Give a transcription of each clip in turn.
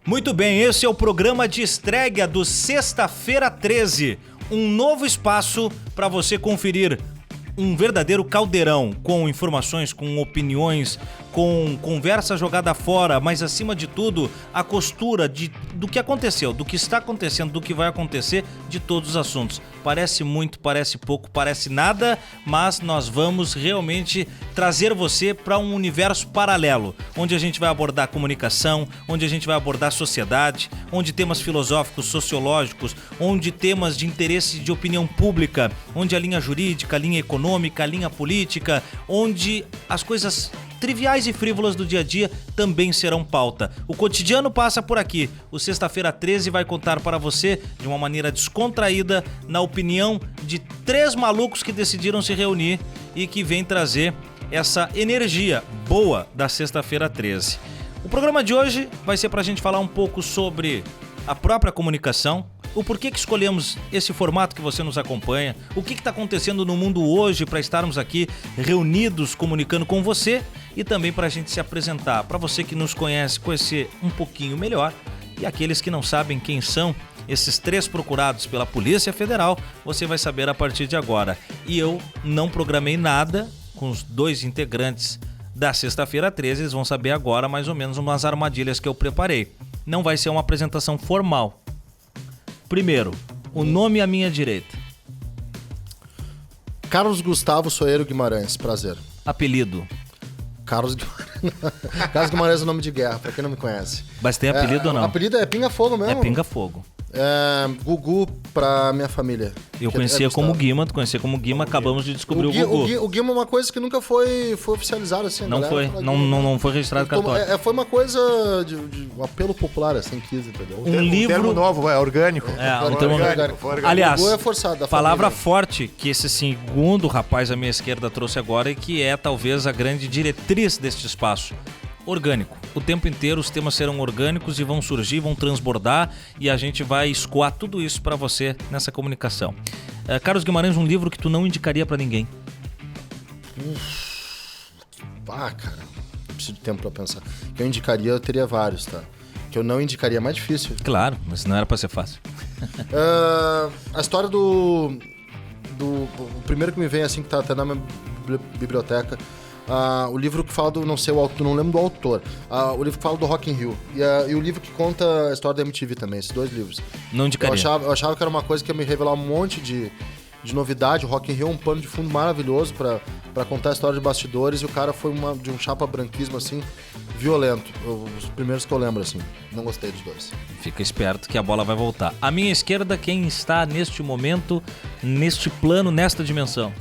Muito bem, esse é o programa de estreia do Sexta-feira 13. Um novo espaço para você conferir um verdadeiro caldeirão com informações, com opiniões, com conversa jogada fora, mas acima de tudo, a costura do que aconteceu, do que está acontecendo, do que vai acontecer, de todos os assuntos. Parece muito, parece pouco, parece nada, mas nós vamos realmente trazer você para um universo paralelo, onde a gente vai abordar comunicação, onde a gente vai abordar sociedade, onde temas filosóficos, sociológicos, onde temas de interesse de opinião pública, onde a linha jurídica, a linha econômica, a linha política, onde as coisas triviais e frívolas do dia a dia também serão pauta. O cotidiano passa por aqui. O Sexta-feira 13 vai contar para você, de uma maneira descontraída, na opinião de 3 malucos que decidiram se reunir e que vem trazer essa energia boa da Sexta-feira 13. O programa de hoje vai ser para a gente falar um pouco sobre a própria comunicação, o porquê que escolhemos esse formato que você nos acompanha, o que está acontecendo no mundo hoje para estarmos aqui reunidos comunicando com você e também para a gente se apresentar, para você que nos conhece, conhecer um pouquinho melhor e aqueles que não sabem quem são esses 3 procurados pela Polícia Federal, você vai saber a partir de agora. E eu não programei nada com os 2 integrantes da Sexta-feira 13, eles vão saber agora mais ou menos umas armadilhas que eu preparei. Não vai ser uma apresentação formal. Primeiro, o nome à minha direita. Carlos Gustavo Soeiro Guimarães, prazer. Apelido. Carlos Guimarães é o nome de guerra, pra quem não me conhece. Mas tem apelido ou não? Apelido é Pinga Fogo mesmo? É Pinga Fogo. Gugu pra minha família. Eu conhecia como Guima, tu conhecia como Guima, acabamos de descobrir o Gugu. O Guima é uma coisa que nunca foi oficializada assim. Não foi, não foi registrado cartório. Foi uma coisa de um apelo popular, assim, quis, entendeu? Um termo novo, é orgânico. Um termo orgânico. Aliás, Gugu é forçado, palavra família. Forte que esse segundo rapaz à minha esquerda trouxe agora e que é talvez a grande diretriz deste espaço. Orgânico. O tempo inteiro os temas serão orgânicos e vão surgir, vão transbordar e a gente vai escoar tudo isso pra você nessa comunicação. Carlos Guimarães, um livro que tu não indicaria pra ninguém. Cara, preciso de tempo pra pensar. Que eu indicaria, eu teria vários, tá? Que eu não indicaria, é mais difícil. Claro, mas não era pra ser fácil. A história do o primeiro que me vem, assim, que tá até na minha biblioteca. O livro que fala do, não sei o autor, não lembro do autor. O livro que fala do Rock in Rio. E o livro que conta a história da MTV também, esses 2 livros. Não indicaria. Eu achava que era uma coisa que ia me revelar um monte de novidade. O Rock in Rio é um pano de fundo maravilhoso pra contar a história de bastidores. E o cara foi de um chapa branquismo, assim, violento. Os primeiros que eu lembro, assim. Não gostei dos 2. Fica esperto que a bola vai voltar. À minha esquerda, quem está neste momento, neste plano, nesta dimensão?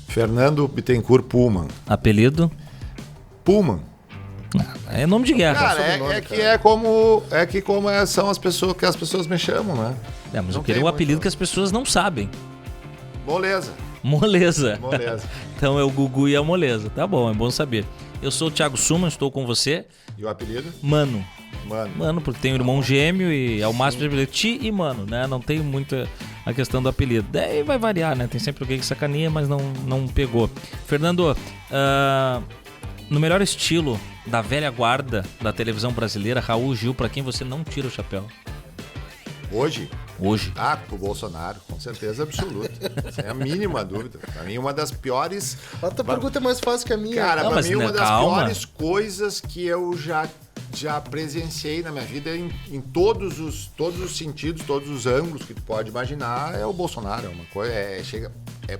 Fernando Bittencourt Pullman. Apelido? Pullman. É nome de guerra. Cara, são as pessoas que as pessoas me chamam, né? Mas eu queria um apelido que as pessoas não sabem. Moleza. Então é o Gugu e a Moleza. Tá bom, é bom saber. Eu sou o Thiago Suman, estou com você. E o apelido? Mano, porque tem um irmão gêmeo e ao máximo de Ti e Mano, né? Não tem muita a questão do apelido. Daí vai variar, né? Tem sempre alguém que sacaneia, mas não pegou. Fernando, no melhor estilo da velha guarda da televisão brasileira, Raul Gil, pra quem você não tira o chapéu? Hoje? Pro Bolsonaro, com certeza absoluta. Sem a mínima dúvida. Pra mim, uma das piores... A tua pergunta é mais fácil que a minha. Cara, pra mim, uma das piores coisas que eu já presenciei na minha vida em todos os sentidos, todos os ângulos que tu pode imaginar, é o Bolsonaro. É uma coisa,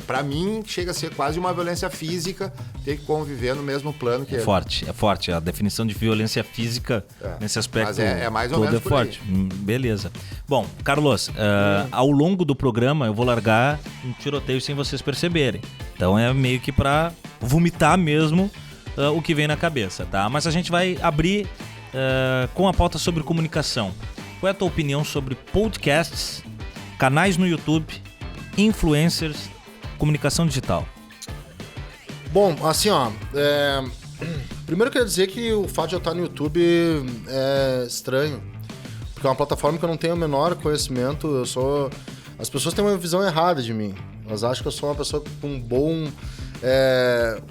pra mim, chega a ser quase uma violência física ter que conviver no mesmo plano que ele. É forte. A definição de violência física nesse aspecto mas é mais ou menos forte. Beleza. Bom, Carlos, ao longo do programa eu vou largar um tiroteio sem vocês perceberem. Então é meio que pra vomitar mesmo o que vem na cabeça, tá? Mas a gente vai abrir com a pauta sobre comunicação. Qual é a tua opinião sobre podcasts, canais no YouTube, influencers, comunicação digital? Bom, assim, primeiro eu queria dizer que o fato de eu estar no YouTube é estranho, porque é uma plataforma que eu não tenho o menor conhecimento. As pessoas têm uma visão errada de mim. Elas acham que eu sou uma pessoa com um bom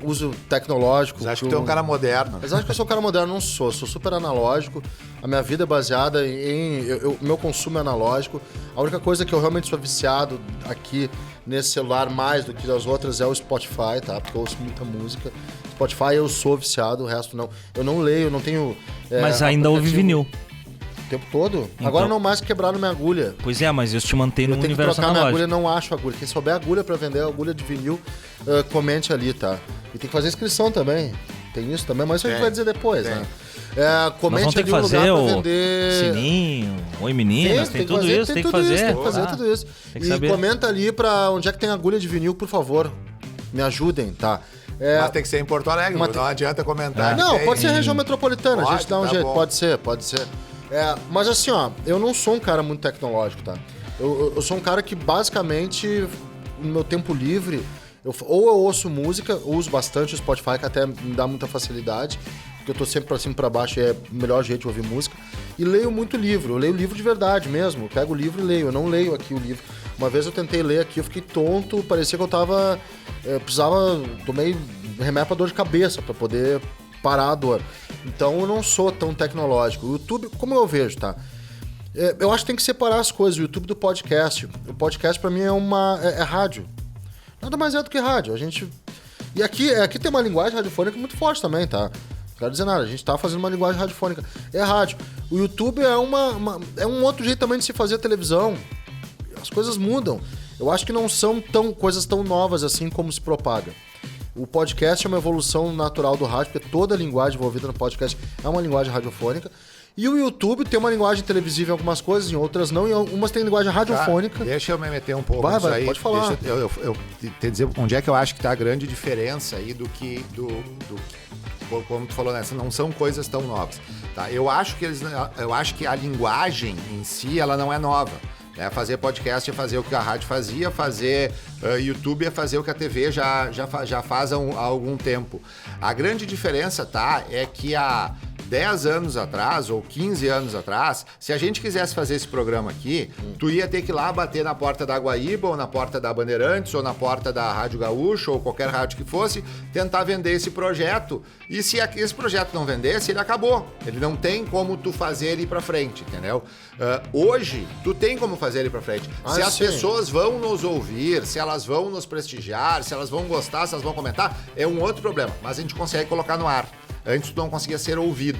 uso tecnológico. Você acha que tu é um cara moderno? Mas acho que eu sou um cara moderno, não sou. Sou super analógico. A minha vida é baseada em... meu consumo é analógico. A única coisa que eu realmente sou viciado aqui nesse celular, mais do que as outras, é o Spotify, tá? Porque eu ouço muita música. Spotify eu sou viciado, o resto não. Eu não leio, eu não tenho... Mas ainda ouve vinil. O tempo todo? Então... Agora não mais quebraram minha agulha. Pois é, mas isso te mantém no universo analógico. Eu tenho que trocar analógico. minha agulha, não acho agulha. Quem souber agulha pra vender, agulha de vinil, comente ali, tá? E tem que fazer inscrição também. Tem isso também, mas isso a gente vai dizer depois, né? Comente Nós vamos ter ali que fazer um lugar o pra vender... sininho, oi meninas, tem tudo isso, tem que fazer. Tem que fazer tudo isso. E comenta ali pra onde é que tem agulha de vinil, por favor. Me ajudem, tá? Mas tem que ser em Porto Alegre, não adianta comentar. Não, pode ser região metropolitana, a gente dá um jeito. Bom. Pode ser. Mas assim, ó, eu não sou um cara muito tecnológico, tá? Eu sou um cara que basicamente, no meu tempo livre, ou eu ouço música, eu uso bastante o Spotify, que até me dá muita facilidade, porque eu tô sempre pra cima e pra baixo e é o melhor jeito de ouvir música. E leio muito livro, eu leio livro de verdade mesmo. Eu pego o livro e leio, eu não leio aqui o livro. Uma vez eu tentei ler aqui, eu fiquei tonto, parecia que eu tava... tomei remédio pra dor de cabeça pra poder parar a dor. Então eu não sou tão tecnológico. O YouTube, como eu vejo, tá? Eu acho que tem que separar as coisas, o YouTube do podcast. O podcast pra mim é rádio. Nada mais é do que rádio. E aqui tem uma linguagem radiofônica muito forte também, tá? Não quero dizer nada, a gente tá fazendo uma linguagem radiofônica. É rádio. O YouTube é um outro jeito também de se fazer televisão. As coisas mudam. Eu acho que não são coisas tão novas assim como se propaga. O podcast é uma evolução natural do rádio, porque toda a linguagem envolvida no podcast é uma linguagem radiofônica. E o YouTube tem uma linguagem televisiva em algumas coisas, em outras não, e algumas tem linguagem radiofônica. Deixa eu me meter um pouco nisso aí. Pode falar. Deixa eu te dizer onde é que eu acho que tá a grande diferença aí do como tu falou, né? Não são coisas tão novas. Tá? Eu acho que a linguagem em si, ela não é nova. Fazer podcast é fazer o que a rádio fazia, fazer YouTube é fazer o que a TV já faz há algum tempo. A grande diferença, tá, é que há 10 anos atrás, ou 15 anos atrás, se a gente quisesse fazer esse programa aqui, tu ia ter que ir lá bater na porta da Guaíba, ou na porta da Bandeirantes, ou na porta da Rádio Gaúcho, ou qualquer rádio que fosse, tentar vender esse projeto. E se esse projeto não vendesse, ele acabou. Ele não tem como tu fazer ele ir pra frente, entendeu? Hoje, tu tem como fazer ele pra frente. Se as pessoas vão nos ouvir, se elas vão nos prestigiar, se elas vão gostar, se elas vão comentar, é um outro problema. Mas a gente consegue colocar no ar. Antes tu não conseguia ser ouvido.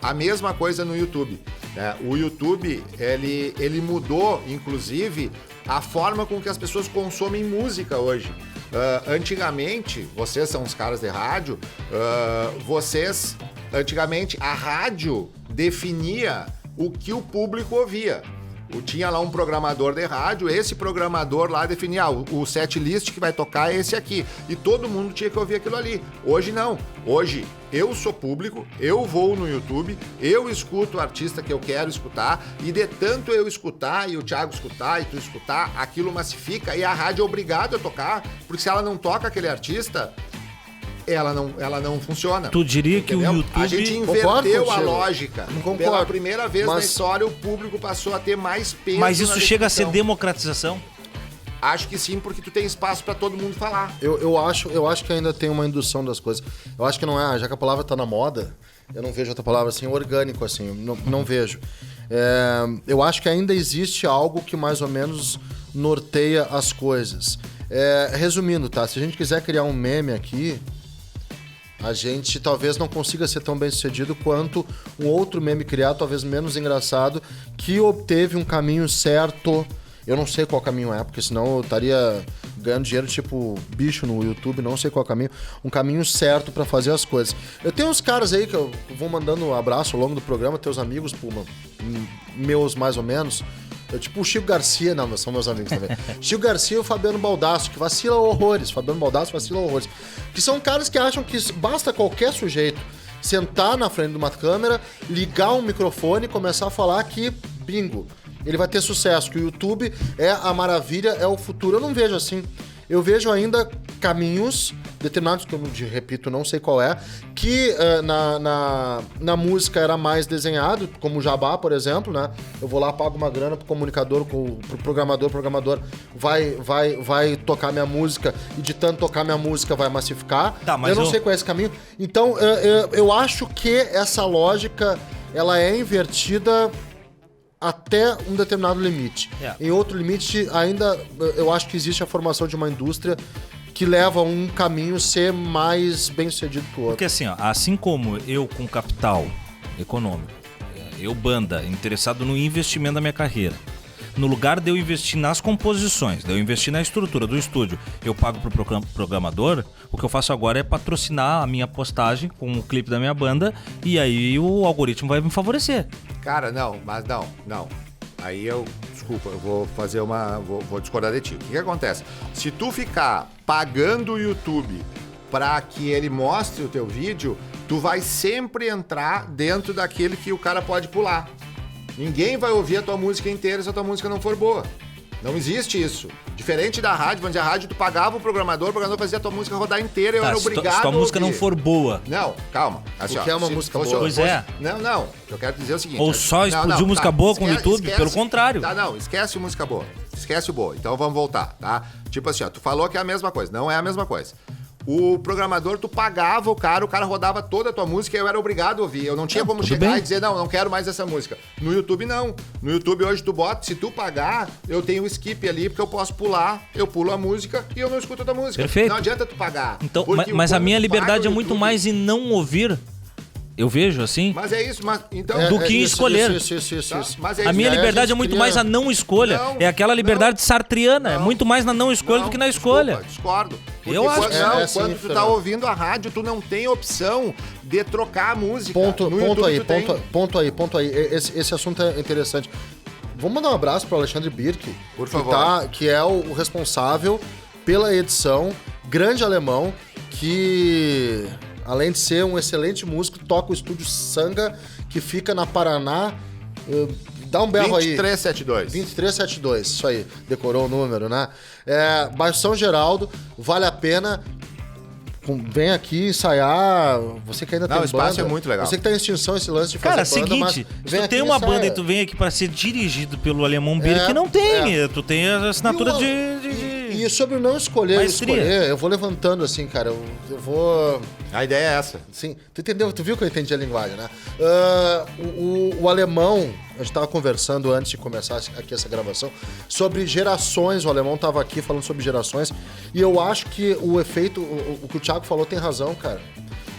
A mesma coisa no YouTube. Né? O YouTube, ele mudou, inclusive, a forma com que as pessoas consomem música hoje. Antigamente, vocês são os caras de rádio, antigamente, a rádio definia o que o público ouvia. Tinha lá um programador de rádio, esse programador lá definia o set list que vai tocar é esse aqui. E todo mundo tinha que ouvir aquilo ali. Hoje não. Hoje eu sou público, eu vou no YouTube, eu escuto o artista que eu quero escutar, e de tanto eu escutar, e o Thiago escutar, e tu escutar, aquilo massifica, e a rádio é obrigada a tocar, porque se ela não toca aquele artista... Ela não funciona. Tu diria que o YouTube... A gente inverteu a lógica. Concordo. Pela primeira vez na história, o público passou a ter mais peso. Mas isso chega a ser democratização? Acho que sim, porque tu tem espaço pra todo mundo falar. Eu acho que ainda tem uma indução das coisas. Eu acho que não é, já que a palavra tá na moda, eu não vejo outra palavra assim, orgânico assim, não vejo. Eu acho que ainda existe algo que mais ou menos norteia as coisas. Resumindo, tá? Se a gente quiser criar um meme aqui, a gente talvez não consiga ser tão bem sucedido quanto um outro meme criado, talvez menos engraçado, que obteve um caminho certo. Eu não sei qual caminho é, porque senão eu estaria ganhando dinheiro tipo bicho no YouTube, não sei qual caminho. Um caminho certo pra fazer as coisas. Eu tenho uns caras aí que eu vou mandando um abraço ao longo do programa, teus amigos, Puma, meus mais ou menos. Tipo o Chico Garcia, não, são meus amigos também. Chico Garcia e o Fabiano Baldasso, que vacilam horrores. Fabiano Baldasso vacila horrores. Que são caras que acham que basta qualquer sujeito sentar na frente de uma câmera, ligar um microfone e começar a falar que, bingo, ele vai ter sucesso, que o YouTube é a maravilha, é o futuro. Eu não vejo assim. Eu vejo ainda caminhos determinados, que eu repito, não sei qual é, que na música era mais desenhado, como o Jabá, por exemplo, né? Eu vou lá, pago uma grana pro comunicador, pro programador, o programador vai tocar minha música, e de tanto tocar minha música vai massificar. Tá, mas eu não sei qual é esse caminho. Então, eu acho que essa lógica, ela é invertida até um determinado limite. Em outro limite, ainda eu acho que existe a formação de uma indústria que leva um caminho ser mais bem sucedido que o outro. Porque assim, ó, assim como eu com capital econômico, eu banda, interessado no investimento da minha carreira, no lugar de eu investir nas composições, de eu investir na estrutura do estúdio, eu pago pro programador, o que eu faço agora é patrocinar a minha postagem com o clipe da minha banda, e aí o algoritmo vai me favorecer. Cara, não. Aí desculpa, eu vou fazer vou discordar de ti. O que acontece? Se tu ficar pagando o YouTube para que ele mostre o teu vídeo, tu vai sempre entrar dentro daquele que o cara pode pular. Ninguém vai ouvir a tua música inteira se a tua música não for boa. Não existe isso. Diferente da rádio, onde a rádio tu pagava o programador fazia a tua música rodar inteira e eu era obrigado se tua música não for boa. Não, calma. Assim, o que é uma música boa? Pois é. Não. Eu quero dizer o seguinte. Ou só explodiu música boa com o YouTube? Esquece, pelo contrário. Tá, não, esquece música boa. Esquece o boa. Então vamos voltar, tá? Tipo assim, ó, tu falou que é a mesma coisa. Não é a mesma coisa. O programador, tu pagava o cara rodava toda a tua música e eu era obrigado a ouvir. Eu não tinha como chegar e dizer, não quero mais essa música. No YouTube, não. No YouTube, hoje, tu bota, se tu pagar, eu tenho um skip ali, porque eu posso pular, eu pulo a música e eu não escuto a tua música. Perfeito. Não adianta tu pagar. Então, mas a minha liberdade é muito mais em não ouvir. Eu vejo assim. Mas é isso, então. Do que escolher. Isso. Tá? Mas é A isso. minha liberdade é muito mais a não escolha. É aquela liberdade sartriana. É muito mais na não escolha do que na escolha. Desculpa, discordo. Porque Eu acho que quando tu tá ouvindo a rádio, tu não tem opção de trocar a música. Ponto aí. Esse assunto é interessante. Vamos mandar um abraço pro Alexandre Birk. Por favor. Que é o responsável pela edição, grande alemão, que, além de ser um excelente músico, toca o estúdio Sanga, que fica na Paraná. Dá um berro 2372. aí. 2372, isso aí. Decorou o número, né? Bairro São Geraldo, vale a pena. Vem aqui ensaiar. Você que ainda tem banda. O espaço é muito legal. Você que tá em extinção esse lance de fazer banda. Cara, seguinte, se tu tem uma banda e tu vem aqui pra ser dirigido pelo Alemão Birk, que não tem. Tu tem a assinatura E sobre não escolher, eu vou levantando assim, cara. Eu vou... A ideia é essa. Sim. Tu entendeu? Tu viu que eu entendi a linguagem, né? O alemão, a gente tava conversando antes de começar aqui essa gravação, sobre gerações. O alemão tava aqui falando sobre gerações. E eu acho que o efeito, o que o Thiago falou tem razão, cara.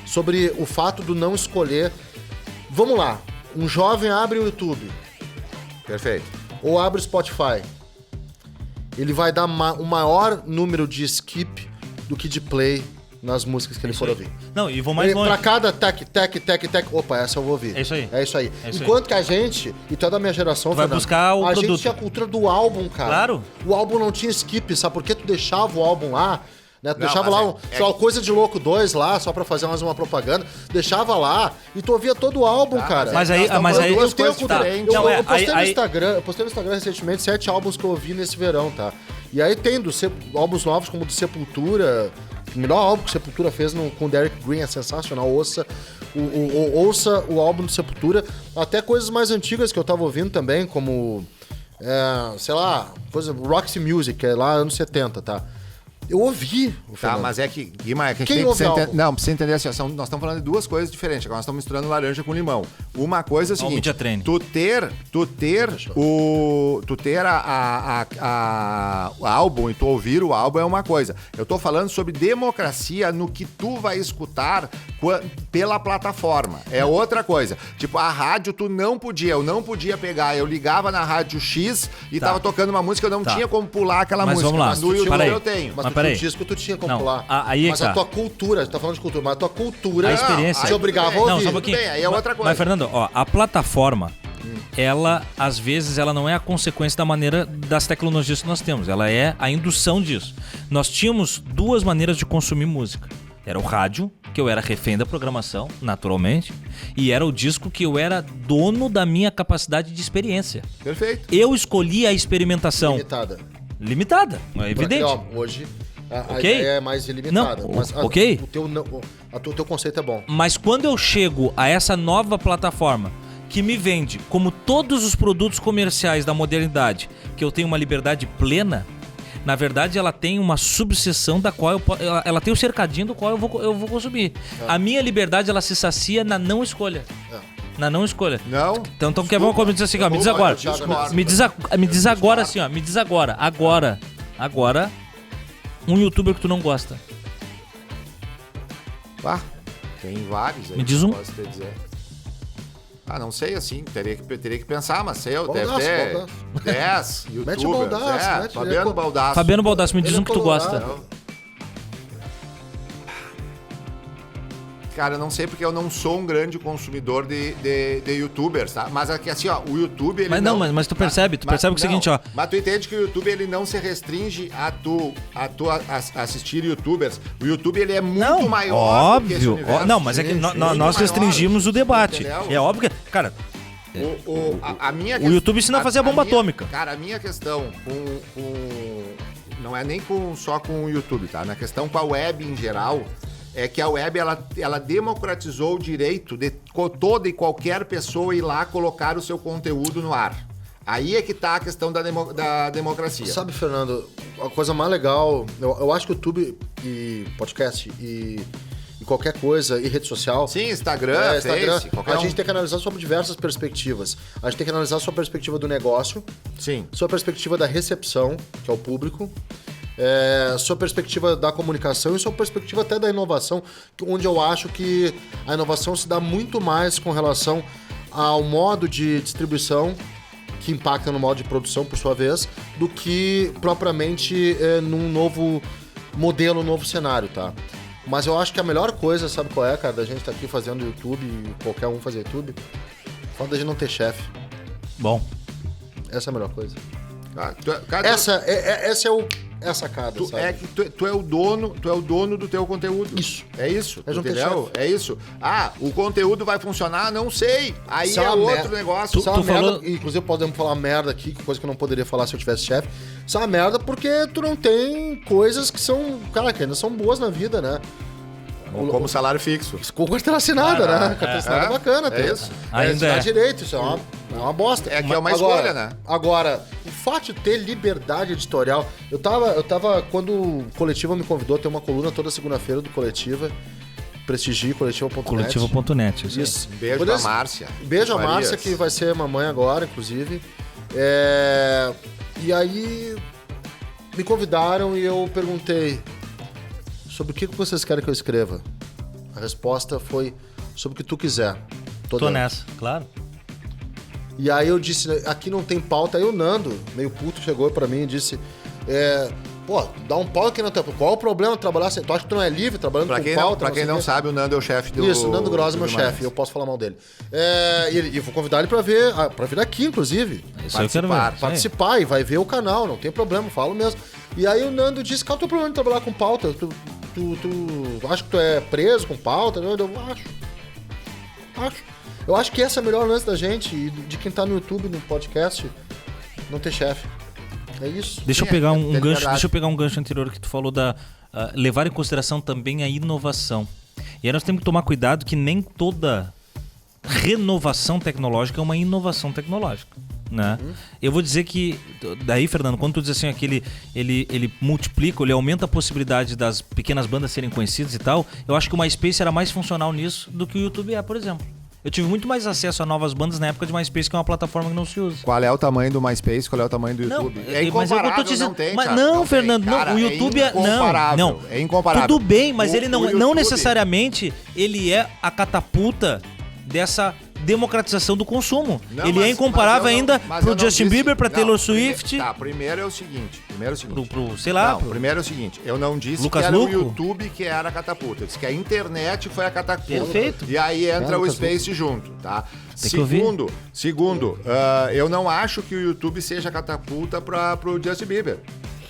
Sobre o fato do não escolher. Vamos lá. Um jovem abre o YouTube. Perfeito. Ou abre o Spotify. Ele vai dar um maior número de skip do que de play nas músicas que ele for ouvir. Não, e vou mais longe. Pra cada tec, opa, essa eu vou ouvir. É isso aí. É isso aí. Enquanto que a gente, e toda a minha geração, vai buscar o produto. A gente tinha a cultura do álbum, cara. Claro. O álbum não tinha skip, sabe por que tu deixava o álbum lá? Né? Tu deixava lá Coisa de Louco 2 lá, só pra fazer mais uma propaganda. Deixava lá e tu ouvia todo o álbum, cara. Mas aí eu tenho cultura. Eu postei no Instagram recentemente 7 álbuns que eu ouvi nesse verão, tá? E aí tem álbuns novos como do Sepultura. O melhor álbum que o Sepultura fez com o Derek Green é sensacional. Ouça o álbum do Sepultura. Até coisas mais antigas que eu tava ouvindo também, como sei lá, Roxy Music, que é lá anos 70, tá? Eu ouvi o Tá, mas é que, Guimarães, que a gente Quem ouve álbum? Não, pra você entender assim, nós estamos falando de duas coisas diferentes. Agora nós estamos misturando laranja com limão. Uma coisa é o seguinte, tu ter o álbum e tu ouvir o álbum é uma coisa. Eu tô falando sobre democracia no que tu vai escutar pela plataforma. É outra coisa. Tipo, a rádio eu não podia pegar. Eu ligava na rádio X e tava tocando uma música, eu não tinha como pular aquela música. Vamos lá. Mas no YouTube eu tenho. Mas o disco tu tinha como pular. Mas a tua cultura, a gente tá falando de cultura, mas a tua cultura a experiência te obrigava a ouvir. Não, só um pouquinho. Bem, aí é outra coisa. Mas, Fernando, a plataforma, ela, às vezes, ela não é a consequência da maneira das tecnologias que nós temos. Ela é a indução disso. Nós tínhamos duas maneiras de consumir música. Era o rádio, que eu era refém da programação, naturalmente, e era o disco que eu era dono da minha capacidade de experiência. Perfeito. Eu escolhi a experimentação. Limitada, é evidente. Porque, hoje A ok? ideia é mais ilimitada. Não, mas ok? O teu conceito é bom. Mas quando eu chego a essa nova plataforma que me vende, como todos os produtos comerciais da modernidade, que eu tenho uma liberdade plena, na verdade ela tem uma subseção da qual ela tem o cercadinho do qual eu vou consumir. A minha liberdade, ela se sacia na não escolha. Na não escolha. Não. Então quer ver uma coisa? Me diz assim, ó, me diz agora. Me diz agora assim, ó. Me diz agora. Agora, um youtuber que tu não gosta. Tem vários aí. Me diz um. Posso te dizer. Não sei, assim, teria que pensar, mas sei, deve Baldasso, ter Baldasso. 10 youtubers. Mete o Baldasso, mete, Fabiano Baldasso. Fabiano Baldasso, me diz Ele um é que tu gosta. colorado. Cara, eu não sei porque eu não sou um grande consumidor de youtubers, tá? Mas aqui, assim, ó, o YouTube... Mas não, mas tu percebe, que é o seguinte, ó. Mas tu entende que o YouTube, ele não se restringe a tu assistir youtubers. O YouTube, ele é muito maior do que esse Óbvio. universo. Não, mas é que nós restringimos o debate. Entendeu? É óbvio que... Cara, A minha o YouTube ensina a fazer a bomba atômica. Cara, a minha questão não é nem só com o YouTube, tá? Na questão com a web em geral, é que a web, ela democratizou o direito de toda e qualquer pessoa ir lá colocar o seu conteúdo no ar. Aí é que tá a questão da democracia. Sabe, Fernando, a coisa mais legal, eu acho que o YouTube e podcast e qualquer coisa, e rede social... Sim, Instagram, Face, a gente tem que analisar sobre diversas perspectivas. A gente tem que analisar sobre a perspectiva do negócio, Sim. sobre a perspectiva da recepção, que é o público, sobre a perspectiva da comunicação e sobre a perspectiva até da inovação, onde eu acho que a inovação se dá muito mais com relação ao modo de distribuição, que impacta no modo de produção, por sua vez, do que propriamente num novo modelo, novo cenário, tá? Mas eu acho que a melhor coisa, sabe qual é, cara, da gente estar aqui fazendo YouTube, e qualquer um fazer YouTube, falta da gente não ter chefe. Bom. Essa é a melhor coisa. Cara, Essa é a sacada, sabe? É que tu é o dono do teu conteúdo. Isso. É isso, Mas não tem entendeu? chefe. É isso. O conteúdo vai funcionar? Não sei. Aí Isso é uma outro negócio. Isso é uma merda, falou- inclusive podemos falar merda aqui, coisa que eu não poderia falar se eu tivesse chefe. Isso é uma merda porque tu não tem coisas que são, cara, que ainda são boas na vida, né? Como salário fixo. Com carteira assinada, né? Carteira assinada é bacana. É isso. Ainda dá é. direito, isso é uma bosta. É que é uma Agora- escolha, né? Agora, o fato de ter liberdade editorial... Eu tava quando o Coletiva me convidou, tem uma coluna toda segunda-feira do Coletiva, prestigie, coletiva.net. Coletiva.net. Isso. Beijo Quando pra eles- Márcia. Beijo a Farias. Márcia, que vai ser mamãe agora, inclusive. E aí me convidaram e eu perguntei sobre o que vocês querem que eu escreva. A resposta foi sobre o que tu quiser. Tô dentro. nessa, claro. E aí eu disse, aqui não tem pauta. Aí o Nando, meio puto, chegou pra mim e disse, dá um pau aqui na tua... Qual o problema de trabalhar sem... Tu acha que tu não é livre trabalhando Pra com quem pauta? não, sei o quê? sabe, o Nando é o chefe do... Isso, o Nando Gross é meu do chefe, eu posso falar mal dele. E eu vou convidar ele pra vir aqui, inclusive. Isso eu quero ver. Isso aí. Participar e vai ver o canal, não tem problema, eu falo mesmo. E aí o Nando disse, qual é o teu problema de trabalhar com pauta? Tu acha que tu é preso com pauta? Eu acho. Eu acho que essa é a melhor lance da gente e de quem tá no YouTube, no podcast, não ter chefe. É isso. Deixa eu pegar um gancho, verdade. deixa eu pegar um gancho anterior que tu falou da levar em consideração também a inovação. E aí nós temos que tomar cuidado que nem toda renovação tecnológica é uma inovação tecnológica, né? Eu vou dizer que daí, Fernando, quando tu diz assim que ele multiplica, ele aumenta a possibilidade das pequenas bandas serem conhecidas e tal, eu acho que o MySpace era mais funcional nisso do que o YouTube é, por exemplo. Eu tive muito mais acesso a novas bandas na época de MySpace, que é uma plataforma que não se usa. Qual é o tamanho do MySpace? Qual é o tamanho do YouTube? Mas é o que eu tô dizendo. não tem, Mas cara, não, tem. Fernando, Cara, não. O YouTube é incomparável. não. É incomparável. Tudo bem, mas O ele não YouTube- necessariamente ele é a catapulta dessa democratização do consumo. Não, ele é incomparável ainda pro Justin Bieber, pra Taylor Swift, Primeiro é o seguinte. pro sei lá, Não, primeiro é o seguinte, eu não disse Lucas que era Luco? o YouTube que era a catapulta, eu disse que a internet foi a catapulta. Perfeito. E aí entra o Lucas Space junto, tá? Tem que ouvir. Segundo, eu não acho que o YouTube seja a catapulta pro Justin Bieber,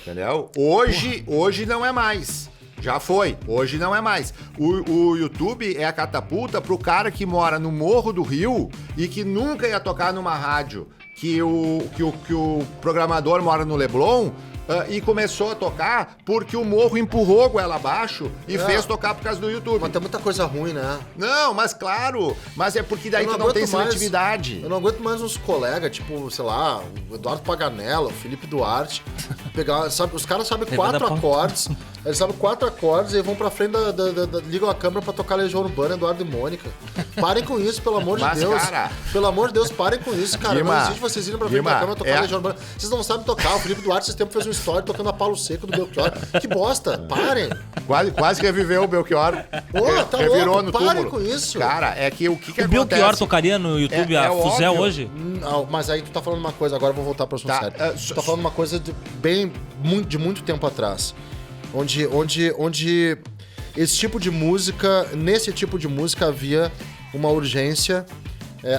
entendeu? Hoje não é mais. Já foi, hoje não é mais. O YouTube é a catapulta pro cara que mora no Morro do Rio e que nunca ia tocar numa rádio, que o programador mora no Leblon, e começou a tocar porque o Morro empurrou a goela abaixo e fez tocar por causa do YouTube. Mas tem muita coisa ruim, né? Não, mas claro, mas é porque daí tu não tem seletividade. Eu não aguento mais uns colegas, tipo, sei lá, o Eduardo Paganella, o Felipe Duarte, sabe, os caras sabem 4 acordes, eles sabem 4 acordes e vão pra frente ligam a câmera pra tocar Legião Urbana, Eduardo e Mônica. Parem com isso, pelo amor de Deus. Cara, pelo amor de Deus, parem com isso, cara. Guima, não existe vocês irem pra frente da câmera tocar Legião Urbana. Vocês não sabem tocar. O Felipe Duarte, esse tempo, fez um story tocando a Paulo Seco do Belchior. Que bosta, parem. Quase reviveu o Belchior. Tá revirou louco, no parem túmulo. com isso. Cara, é que o que acontece... O Belchior tocaria no YouTube a Fuzel hoje? Não, mas aí tu tá falando uma coisa, agora eu vou voltar pro assunto sério. Tu tá falando uma coisa de muito tempo atrás. Onde esse tipo de música, nesse tipo de música havia uma urgência,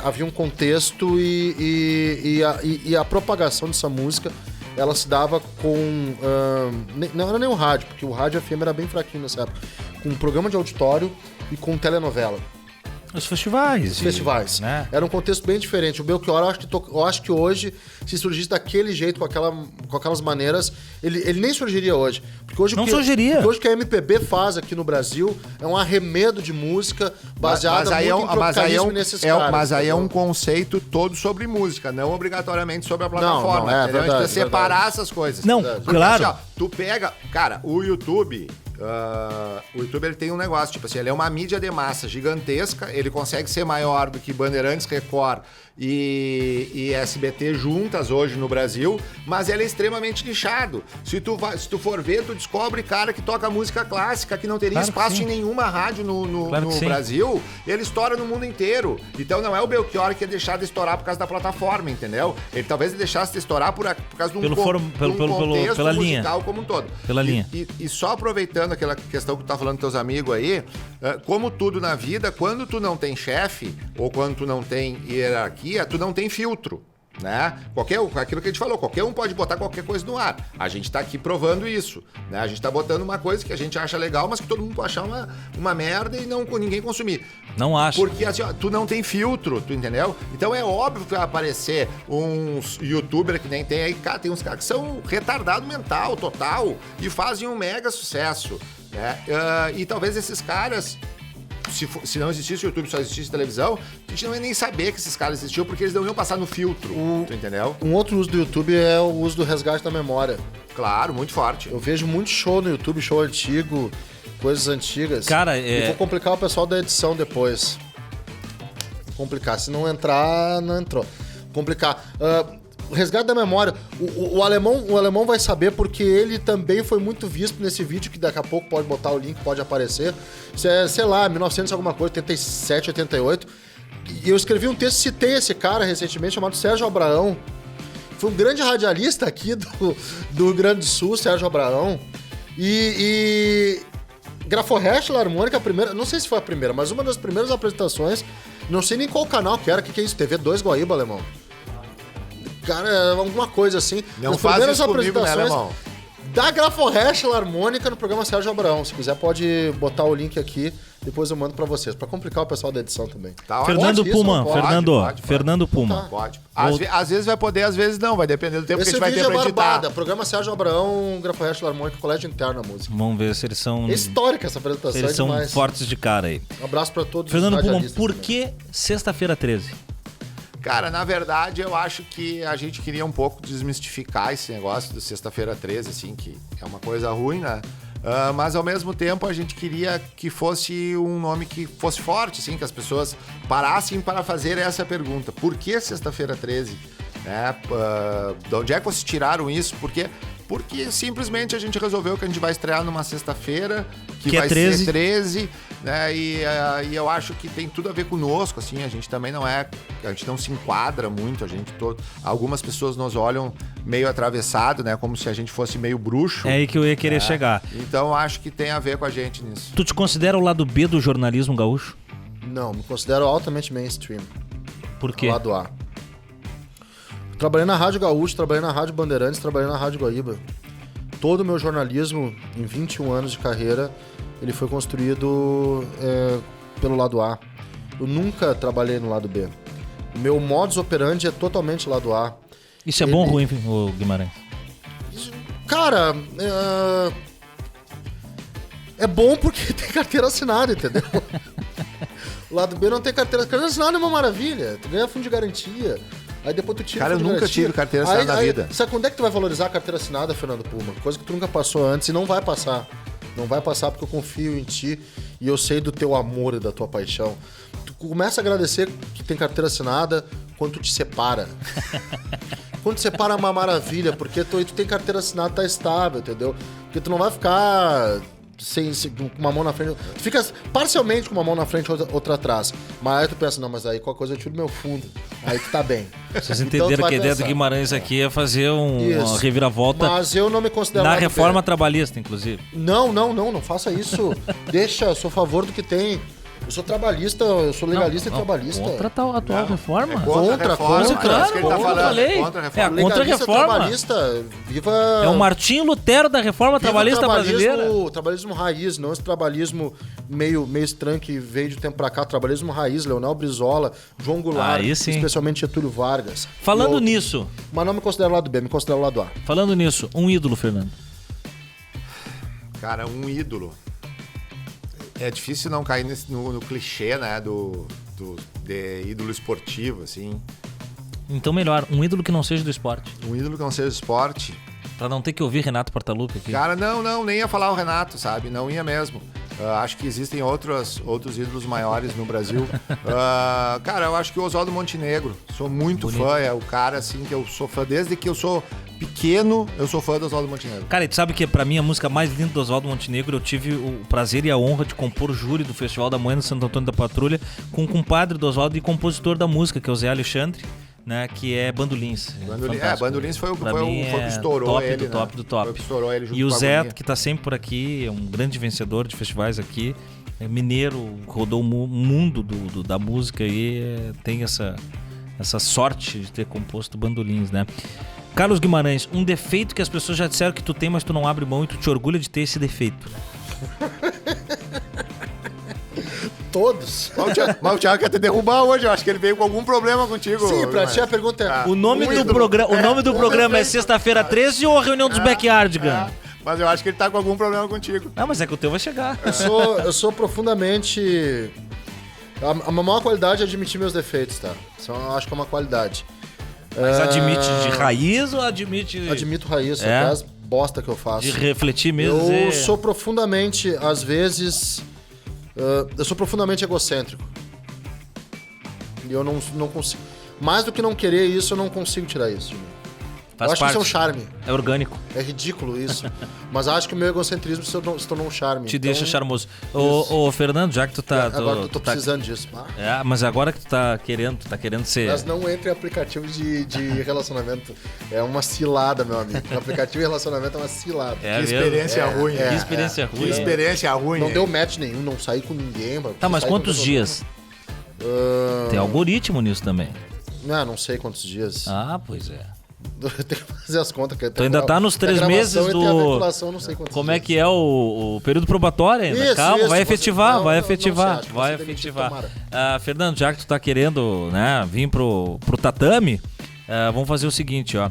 havia um contexto e a propagação dessa música, ela se dava com... não era nem o rádio, porque o rádio FM era bem fraquinho nessa época. Com um programa de auditório e com telenovela. Os festivais. Os festivais. Né? Era um contexto bem diferente. O Belchior, eu acho que hoje, se surgisse daquele jeito, com aquelas maneiras, ele nem surgiria hoje. Porque hoje surgiria. Porque hoje o que a MPB faz aqui no Brasil é um arremedo de música baseada muito em tropicalismo nesses caras. Mas aí é um conceito todo sobre música, não obrigatoriamente sobre a plataforma. Não, a gente precisa separar essas coisas. Não, porque, claro. assim, tu pega... Cara, o YouTube ele tem um negócio, tipo assim, ele é uma mídia de massa gigantesca, ele consegue ser maior do que Bandeirantes, Record e SBT juntas hoje no Brasil, mas ele é extremamente nichado. Se tu for ver, tu descobre cara que toca música clássica, que não teria espaço em nenhuma rádio no Brasil, ele estoura no mundo inteiro. Então não é o Belchior que ia deixar de estourar por causa da plataforma, entendeu? Ele talvez deixasse de estourar por causa de um contexto pela musical linha. como um todo. Pela linha. E só aproveitando aquela questão que tu tá falando com teus amigos aí, como tudo na vida, quando tu não tem chefe, ou quando tu não tem hierarquia, tu não tem filtro, né? Aquilo que a gente falou, qualquer um pode botar qualquer coisa no ar. A gente tá aqui provando isso, né? A gente tá botando uma coisa que a gente acha legal, mas que todo mundo pode achar uma merda e ninguém consumir. Não acho. Porque assim, ó, tu não tem filtro, tu entendeu? Então é óbvio que vai aparecer uns youtubers que nem tem aí, cara, tem uns caras que são retardado mental, total, e fazem um mega sucesso, né? E talvez esses caras... Se não existisse o YouTube, só existisse televisão, a gente não ia nem saber que esses caras existiam, porque eles não iam passar no filtro, tu entendeu? Um outro uso do YouTube é o uso do resgate da memória. Claro, muito forte. Eu vejo muito show no YouTube, show antigo, coisas antigas. Cara, E vou complicar o pessoal da edição depois. Complicar. Se não entrar, não entrou. Complicar. O resgate da memória. O alemão vai saber porque ele também foi muito visto nesse vídeo, que daqui a pouco pode botar o link, pode aparecer. Isso é, sei lá, 1900 alguma coisa, 87, 88. E eu escrevi um texto, citei esse cara recentemente, chamado Sérgio Abraão. Foi um grande radialista aqui do Rio Grande do Sul, Sérgio Abraão. E Graforrest Harmônica, a primeira, não sei se foi a primeira, mas uma das primeiras apresentações, não sei nem qual canal que era, que é isso? TV2 Guaíba, alemão. Cara, alguma coisa assim. Não faz isso comigo, né, alemão? Da Graforrest Harmônica no programa Sérgio Abraão. Se quiser, pode botar o link aqui, depois eu mando pra vocês, pra complicar o pessoal da edição também. Tá, Fernando Puma, Fernando Puma. Pode. Às vezes vai poder, às vezes não, vai depender do tempo que a gente vai ter pra editar. Barbada, programa Sérgio Abraão, Graforrest Harmônica, Colégio Interno na música. Vamos ver se eles são... É histórica essa apresentação, eles são fortes de cara aí. Um abraço pra todos Fernando os Puma, por que Sexta-feira 13? Cara, na verdade, eu acho que a gente queria um pouco desmistificar esse negócio do Sexta-feira 13, assim, que é uma coisa ruim, né? Mas, ao mesmo tempo, a gente queria que fosse um nome que fosse forte, assim, que as pessoas parassem para fazer essa pergunta. Por que Sexta-feira 13? De onde é que vocês tiraram isso? Porque simplesmente a gente resolveu que a gente vai estrear numa sexta-feira, que vai ser 13, né? E eu acho que tem tudo a ver conosco, assim, a gente também a gente não se enquadra muito, algumas pessoas nos olham meio atravessado, né? Como se a gente fosse meio bruxo. É aí que eu ia querer chegar. Então acho que tem a ver com a gente nisso. Tu te considera o lado B do jornalismo gaúcho? Não, me considero altamente mainstream. Por quê? O lado A. Trabalhei na Rádio Gaúcho, trabalhei na Rádio Bandeirantes, trabalhei na Rádio Guaíba. Todo o meu jornalismo, em 21 anos de carreira, ele foi construído pelo lado A. Eu nunca trabalhei no lado B. O meu modus operandi é totalmente lado A. Isso é bom ou ruim, Guimarães? Cara, é bom porque tem carteira assinada, entendeu? O lado B não tem carteira. Carteira assinada é uma maravilha. Tu ganha fundo de garantia. Aí depois tu tira. Cara, eu nunca tive carteira assinada na vida. Sabe quando é que tu vai valorizar a carteira assinada, Fernando Puma? Coisa que tu nunca passou antes e não vai passar. Não vai passar porque eu confio em ti e eu sei do teu amor e da tua paixão. Tu começa a agradecer que tem carteira assinada quando tu te separa. Quando te separa é uma maravilha, porque tu tem carteira assinada, tá estável, entendeu? Porque tu não vai ficar com uma mão na frente. Tu fica parcialmente com uma mão na frente e outra atrás. Mas aí tu pensa, não, mas aí qualquer coisa eu tiro meu fundo. Aí tu tá bem. Vocês entenderam que a ideia do Guimarães aqui é fazer uma reviravolta. Mas eu não me considero na reforma trabalhista, inclusive. Não faça isso. Deixa, eu sou a favor do que tem. Eu sou trabalhista, eu sou legalista e trabalhista. Contra a atual reforma? Contra. Claro, que ele tá falando. Falei. Contra a reforma. Contra a reforma. Trabalhista, viva... É o Martinho Lutero da reforma trabalhista brasileira. Trabalhismo raiz, não esse trabalhismo meio estranho que veio de tempo pra cá. Trabalhismo raiz, Leonel Brizola, João Goulart, especialmente Getúlio Vargas. Falando nisso... Mas não me considero lado B, me considero lado A. Falando nisso, um ídolo, Fernando. Cara, um ídolo. É difícil não cair no clichê, né, de ídolo esportivo, assim. Então melhor, um ídolo que não seja do esporte. Um ídolo que não seja do esporte. Pra não ter que ouvir Renato Portaluppi aqui. Cara, não, nem ia falar o Renato, sabe? Não ia mesmo. Acho que existem outros ídolos maiores no Brasil. Cara, eu acho que o Oswaldo Montenegro. Sou muito fã, é o cara, assim, que eu sou fã desde que eu sou pequeno, eu sou fã do Oswaldo Montenegro. Cara, e tu sabe que pra mim a música mais linda do Oswaldo Montenegro, eu tive o prazer e a honra de compor o júri do Festival da Manhã no Santo Antônio da Patrulha com o compadre do Oswaldo e compositor da música, que é o Zé Alexandre, né, que é Bandolins. Bandolins foi o que estourou top ele, top do top. Foi o que estourou ele junto e o com a Zé, Agonia. que tá sempre por aqui, é um grande vencedor de festivais aqui, é mineiro, rodou o mundo da música e tem essa sorte de ter composto Bandolins, né? Carlos Guimarães, um defeito que as pessoas já disseram que tu tem, mas tu não abre mão e tu te orgulha de ter esse defeito. Todos. Mas o Thiago quer te derrubar hoje, eu acho que ele veio com algum problema contigo. Sim, pra ti a pergunta é... O nome do programa é Sexta-feira 13 ou a reunião dos Backyardigans? Mas eu acho que ele tá com algum problema contigo. Não, mas é que o teu vai chegar. Eu sou profundamente... A maior qualidade é admitir meus defeitos, tá? Isso eu acho que é uma qualidade. Mas admite de raiz ou admite... Admito raiz, até as bosta que eu faço. De refletir mesmo. Eu sou profundamente, às vezes... eu sou profundamente egocêntrico. E eu não consigo... Mais do que não querer isso, eu não consigo tirar isso de mim. Faz eu acho parte. que isso é um charme. É orgânico. É ridículo isso. Mas acho que o meu egocentrismo se tornou um charme. Te deixa charmoso. Ô, Fernando, já que tu tá... Agora eu tô precisando disso. Mas agora que tu tá querendo ser... Mas não entre em aplicativo de relacionamento. É uma cilada, meu amigo. O aplicativo de relacionamento é uma cilada. Que experiência ruim. Que experiência ruim. Que experiência ruim. Não deu match nenhum, não saí com ninguém. Tá, mas quantos dias? Tem algoritmo nisso também. Não sei quantos dias. Ah, pois é. Tem que fazer as contas. Tu ainda tá nos 3 meses do... Não sei quantos Como dias. é que é o período probatório ainda? Isso, Calma, isso, vai efetivar, não, vai não efetivar, sei, vai acho que você efetivar. demitir, tomara. Fernando, já que tu tá querendo, né, vir pro tatame, vamos fazer o seguinte, ó.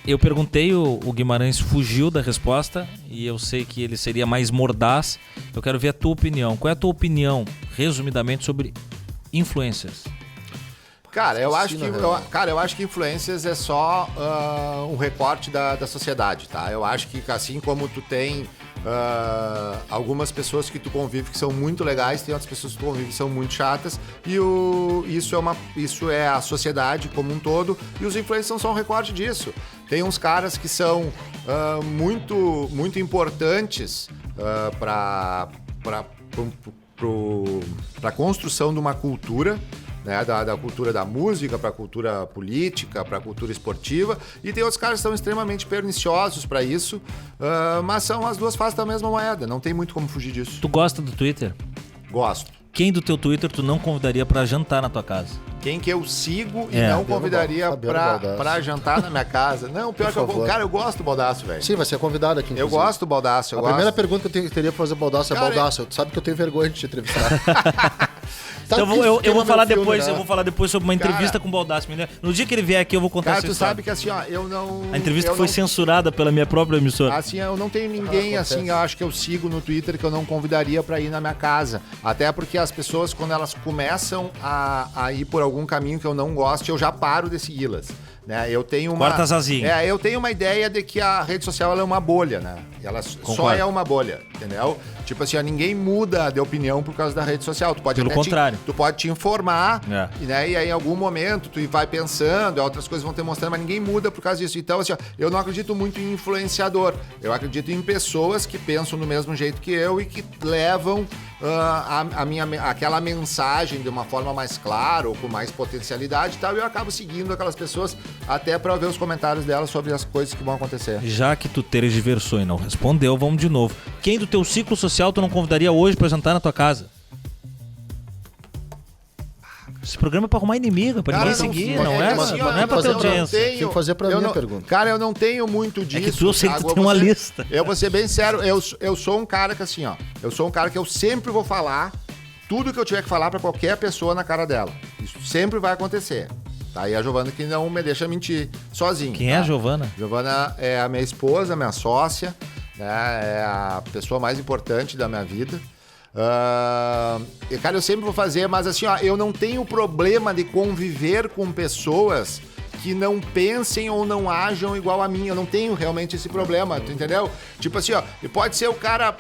Eu perguntei, o Guimarães fugiu da resposta e eu sei que ele seria mais mordaz. Eu quero ver a tua opinião. Qual é a tua opinião, resumidamente, sobre influencers? Cara, eu acho que influências é só um recorte da sociedade, tá? Eu acho que assim como tu tem algumas pessoas que tu convive que são muito legais, tem outras pessoas que tu convive que são muito chatas, e isso é a sociedade como um todo, e os influencers são só um recorte disso. Tem uns caras que são muito, muito importantes para a construção de uma cultura, né, da cultura da música, para a cultura política, para a cultura esportiva, e tem outros caras que são extremamente perniciosos para isso, mas são as duas faces da mesma moeda, não tem muito como fugir disso. Tu gosta do Twitter? Gosto. Quem do teu Twitter tu não convidaria para jantar na tua casa? Quem que eu sigo e não convidaria pra jantar na minha casa. Não, pior que eu gosto do Baldasso, velho. Sim, vai ser convidado aqui. Eu gosto do Baldasso. A primeira pergunta que eu teria pra fazer Baldasso é: Baldasso, tu sabe que eu tenho vergonha de te entrevistar. Então eu vou falar filme, depois, né? eu vou falar depois sobre uma entrevista com o Baldassi. No dia que ele vier aqui, eu vou contar Cara, essa tu história. sabe que assim, ó, eu não... A entrevista eu foi não- censurada pela minha própria emissora. Assim, eu não tenho ninguém, assim, eu acho que eu sigo no Twitter que eu não convidaria pra ir na minha casa. Até porque as pessoas, quando elas começam a ir por algum caminho que eu não gosto, eu já paro de segui-las. Né? Eu tenho uma... Corta as asinhas. Eu tenho uma ideia de que a rede social ela é uma bolha, né? Ela só Concordo. é uma bolha, entendeu? Tipo assim, ó, ninguém muda de opinião por causa da rede social. Tu pode Pelo até contrário. tu pode te informar, É. né? E aí em algum momento tu vai pensando, outras coisas vão te mostrando, mas ninguém muda por causa disso. Então, assim, ó, eu não acredito muito em influenciador. Eu acredito em pessoas que pensam do mesmo jeito que eu e que levam aquela mensagem de uma forma mais clara ou com mais potencialidade e tal. E eu acabo seguindo aquelas pessoas até pra ver os comentários delas sobre as coisas que vão acontecer. Já que tu teres diversão e não respondeu, vamos de novo. Quem do teu ciclo social tu não convidaria hoje pra jantar na tua casa? Esse programa é pra arrumar inimigo, é pra ninguém seguir, não é pra ter audiência. Tem que fazer pra mim a pergunta. Cara, eu não tenho muito disso. É que tu, eu sei que tu Thiago. tem uma lista. Eu vou ser bem sério, eu sou um cara que assim, ó, eu sou um cara que eu sempre vou falar tudo que eu tiver que falar pra qualquer pessoa na cara dela. Isso sempre vai acontecer. Tá? E a Giovana que não me deixa mentir sozinho. Quem é a Giovana? Giovana é a minha esposa, minha sócia, né? É a pessoa mais importante da minha vida. Cara, eu sempre vou fazer, mas assim, ó, eu não tenho problema de conviver com pessoas que não pensem ou não ajam igual a mim. Eu não tenho realmente esse problema, tu entendeu? Tipo assim, ó, e pode ser o cara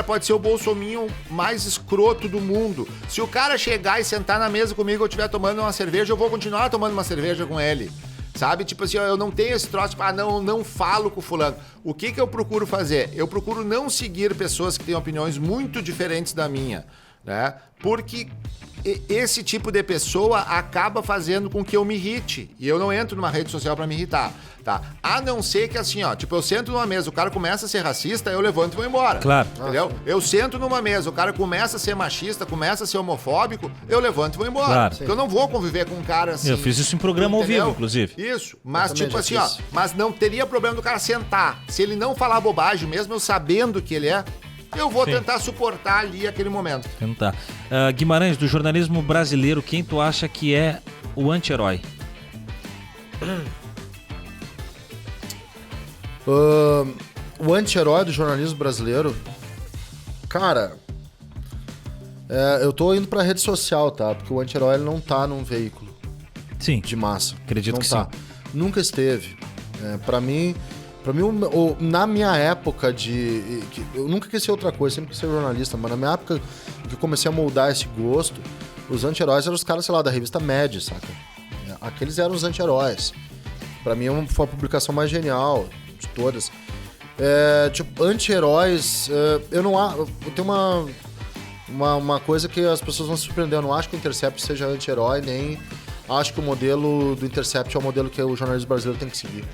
pode ser o bolsominho mais escroto do mundo. Se o cara chegar e sentar na mesa comigo e eu estiver tomando uma cerveja, eu vou continuar tomando uma cerveja com ele. Sabe? Tipo assim, ó, eu não tenho esse troço, tipo, não falo com o fulano. O que eu procuro fazer? Eu procuro não seguir pessoas que têm opiniões muito diferentes da minha, né? Porque esse tipo de pessoa acaba fazendo com que eu me irrite. E eu não entro numa rede social pra me irritar, tá? A não ser que assim, ó, tipo, eu sento numa mesa, o cara começa a ser racista, eu levanto e vou embora. Claro. Entendeu? Eu sento numa mesa, o cara começa a ser machista, começa a ser homofóbico, eu levanto e vou embora. Claro. Porque eu não vou conviver com um cara assim. Eu fiz isso em programa ao entendeu? vivo, inclusive. Isso, mas também tipo já assim, ó, fiz. mas não teria problema do cara sentar. Se ele não falar bobagem, mesmo eu sabendo que ele é, eu vou Sim. tentar suportar ali aquele momento. Então tá. Guimarães, do jornalismo brasileiro, quem tu acha que é o anti-herói? O anti-herói do jornalismo brasileiro, cara, eu tô indo pra rede social, tá? Porque o anti-herói ele não tá num veículo Sim. de massa. Acredito não que tá. Nunca esteve. Pra mim, na minha época eu nunca quis ser outra coisa, sempre quis ser jornalista, mas na minha época que eu comecei a moldar esse gosto, os anti-heróis eram os caras, sei lá, da revista Mad, saca? Aqueles eram os anti-heróis. Pra mim foi a publicação mais genial de todas. Tipo, anti-heróis, eu tenho uma coisa que as pessoas vão se surpreender. Eu não acho que o Intercept seja anti-herói, nem acho que o modelo do Intercept é o modelo que o jornalismo brasileiro tem que seguir.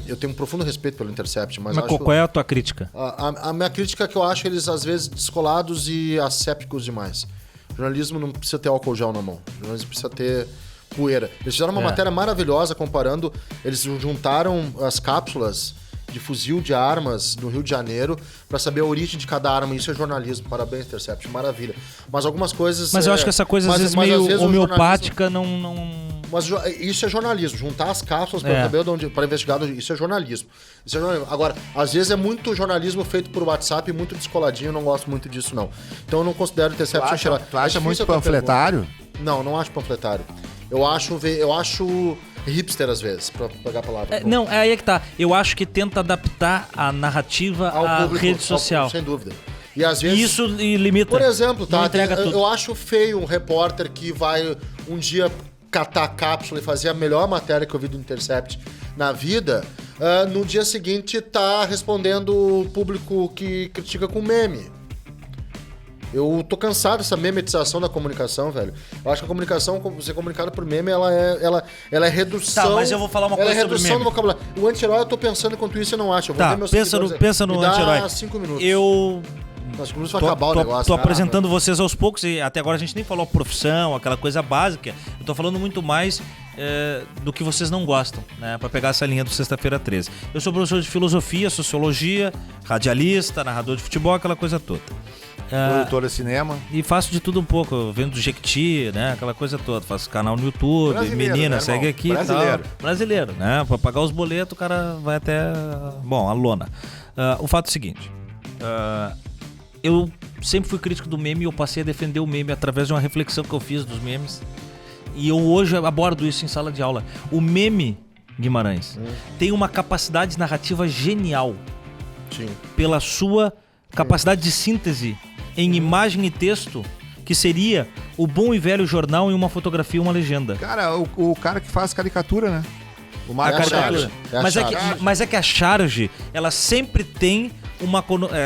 Eu tenho um profundo respeito pelo Intercept, mas acho... qual é a tua crítica? A minha crítica é que eu acho eles, às vezes, descolados e assépticos demais. O jornalismo não precisa ter álcool gel na mão. O jornalismo precisa ter poeira. Eles fizeram uma matéria maravilhosa comparando... Eles juntaram as cápsulas de fuzil de armas no Rio de Janeiro para saber a origem de cada arma. Isso é jornalismo. Parabéns, Intercept. Maravilha. Mas algumas coisas... Mas eu acho que essa coisa, às vezes, meio homeopática, não... Mas isso é jornalismo. Juntar as cápsulas para saber para investigar, isso é jornalismo. Agora, às vezes é muito jornalismo feito por WhatsApp, muito descoladinho, eu não gosto muito disso, não. Então eu não considero o Intercept anti-herói. Tu acha muito panfletário? Não acho panfletário. Eu acho hipster às vezes, pra pegar a palavra. Não, aí é que tá. Eu acho que tenta adaptar a narrativa à público, rede social. sem dúvida. E às vezes... Isso limita. Por exemplo, não tá? entrega tudo. Eu acho feio um repórter que vai um dia catar a cápsula e fazer a melhor matéria que eu vi do Intercept na vida, no dia seguinte tá respondendo o público que critica com meme. Eu tô cansado dessa memetização da comunicação, velho. Eu acho que a comunicação, ser comunicada por meme, ela é redução... Tá, mas eu vou falar uma coisa sobre redução meme. do vocabulário. O anti-herói eu tô pensando enquanto isso, eu não acho. Eu vou Tá, ver meus pensa seguidores aí. no Me dá anti-herói. 5 minutos. Eu... Nós vai acabar o negócio. Tô apresentando vocês aos poucos e até agora a gente nem falou profissão, aquela coisa básica. Eu tô falando muito mais do que vocês não gostam, né? Pra pegar essa linha do Sexta-feira 13. Eu sou professor de filosofia, sociologia, radialista, narrador de futebol, aquela coisa toda. produtora de cinema. E faço de tudo um pouco. Eu vendo do Jequiti, né? Aquela coisa toda. Faço canal no YouTube. Brasileiro, Menina, né, segue irmão? aqui. e Brasileiro. Tal. Brasileiro, né? Pra pagar os boletos, o cara vai até... Bom, a lona. O fato é o seguinte. Eu sempre fui crítico do meme e eu passei a defender o meme através de uma reflexão que eu fiz dos memes. E eu hoje abordo isso em sala de aula. O meme, Guimarães, tem uma capacidade narrativa genial. Sim. Pela sua capacidade de síntese em imagem e texto, que seria o bom e velho jornal em uma fotografia e uma legenda. Cara, o cara que faz caricatura, né? O A Marco caricatura. Charge. Mas é que a charge, ela sempre tem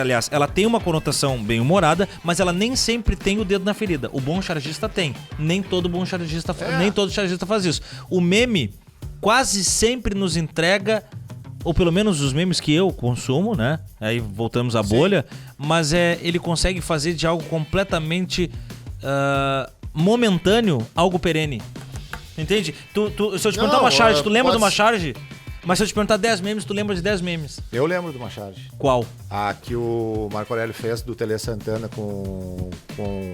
aliás, ela tem uma conotação bem humorada, mas ela nem sempre tem o dedo na ferida. O bom chargista tem. Nem todo bom chargista, nem todo chargista faz isso. O meme quase sempre nos entrega, ou pelo menos os memes que eu consumo, né? Aí voltamos à bolha, mas ele consegue fazer de algo completamente momentâneo algo perene. Entende? Se eu te perguntar uma charge, tu lembra de uma charge? Mas se eu te perguntar 10 memes, tu lembra de 10 memes. Eu lembro de uma charge. Qual? A que o Marco Aurélio fez do Tele Santana com